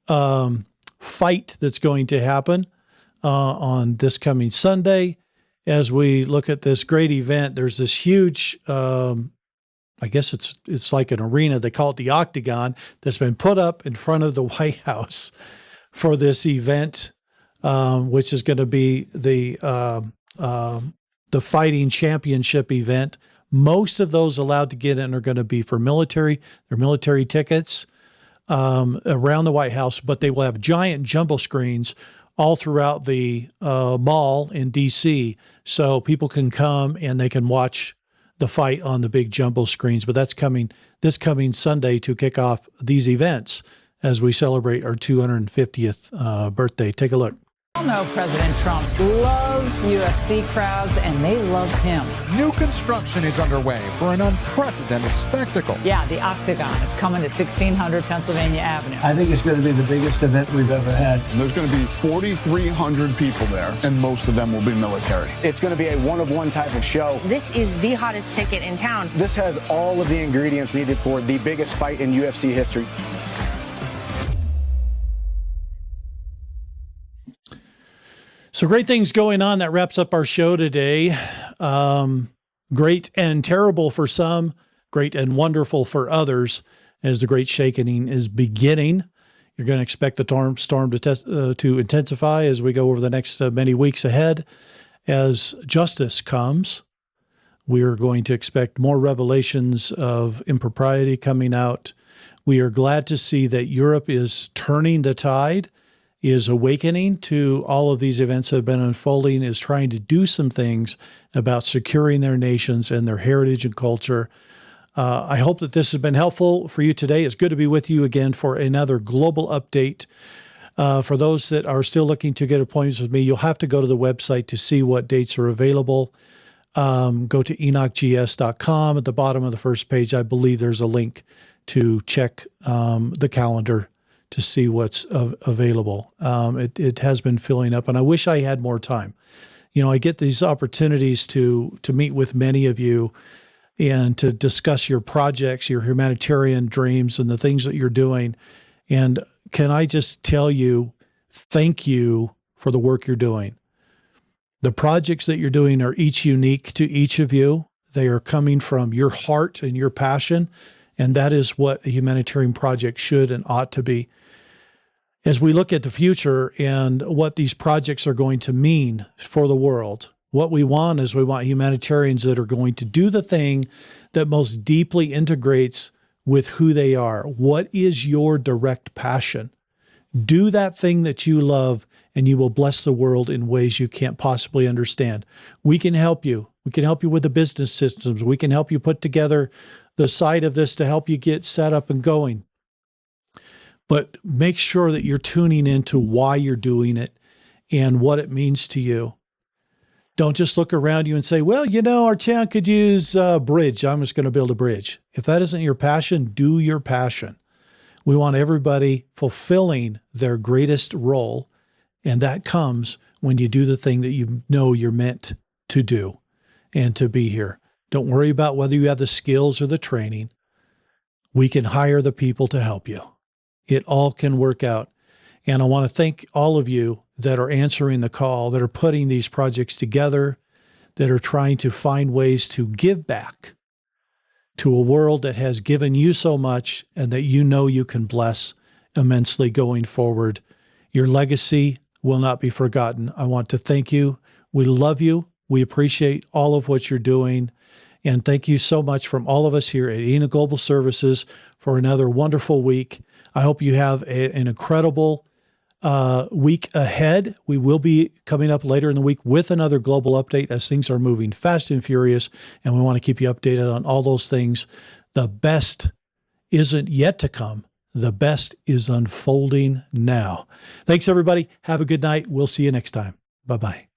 fight that's going to happen on this coming Sunday. As we look at this great event, there's this huge, I guess it's like an arena. They call it the Octagon, that's been put up in front of the White House for this event, which is going to be the fighting championship event. Most of those allowed to get in are going to be for military. They're military tickets around the White House, but they will have giant jumbo screens all throughout the mall in D.C. so people can come and they can watch the fight on the big jumbo screens. But that's coming this coming Sunday to kick off these events as we celebrate our 250th birthday. Take a look. We all know President Trump loves UFC crowds, and they love him. New construction is underway for an unprecedented spectacle. Yeah, the Octagon is coming to 1600 Pennsylvania Avenue. I think it's going to be the biggest event we've ever had. And there's going to be 4,300 people there, and most of them will be military. It's going to be a one-of-one type of show. This is the hottest ticket in town. This has all of the ingredients needed for the biggest fight in UFC history. So great things going on. That wraps up our show today. Great and terrible for some, great and wonderful for others as the great shaking is beginning. You're going to expect the storm to intensify as we go over the next many weeks ahead. As justice comes, we are going to expect more revelations of impropriety coming out. We are glad to see that Europe is turning the tide, is awakening to all of these events that have been unfolding, is trying to do some things about securing their nations and their heritage and culture. I hope that this has been helpful for you today. It's good to be with you again for another global update. For those that are still looking to get appointments with me, you'll have to go to the website to see what dates are available. Go to enochgs.com. At the bottom of the first page, I believe there's a link to check the calendar to see what's available. It has been filling up, and I wish I had more time. You know, I get these opportunities to meet with many of you and to discuss your projects, your humanitarian dreams, and the things that you're doing. And can I just tell you, thank you for the work you're doing. The projects that you're doing are each unique to each of you. They are coming from your heart and your passion, and that is what a humanitarian project should and ought to be. As we look at the future and what these projects are going to mean for the world, what we want is we want humanitarians that are going to do the thing that most deeply integrates with who they are. What is your direct passion? Do that thing that you love, and you will bless the world in ways you can't possibly understand. We can help you. We can help you with the business systems. We can help you put together the side of this to help you get set up and going. But make sure that you're tuning into why you're doing it and what it means to you. Don't just look around you and say, well, you know, our town could use a bridge. I'm just going to build a bridge. If that isn't your passion, do your passion. We want everybody fulfilling their greatest role, and that comes when you do the thing that you know you're meant to do and to be here. Don't worry about whether you have the skills or the training. We can hire the people to help you. It all can work out. And I want to thank all of you that are answering the call, that are putting these projects together, that are trying to find ways to give back to a world that has given you so much and that you know you can bless immensely going forward. Your legacy will not be forgotten. I want to thank you. We love you. We appreciate all of what you're doing. And thank you so much from all of us here at Enoch Global Services for another wonderful week. I hope you have an incredible week ahead. We will be coming up later in the week with another global update as things are moving fast and furious, and we want to keep you updated on all those things. The best isn't yet to come. The best is unfolding now. Thanks, everybody. Have a good night. We'll see you next time. Bye-bye.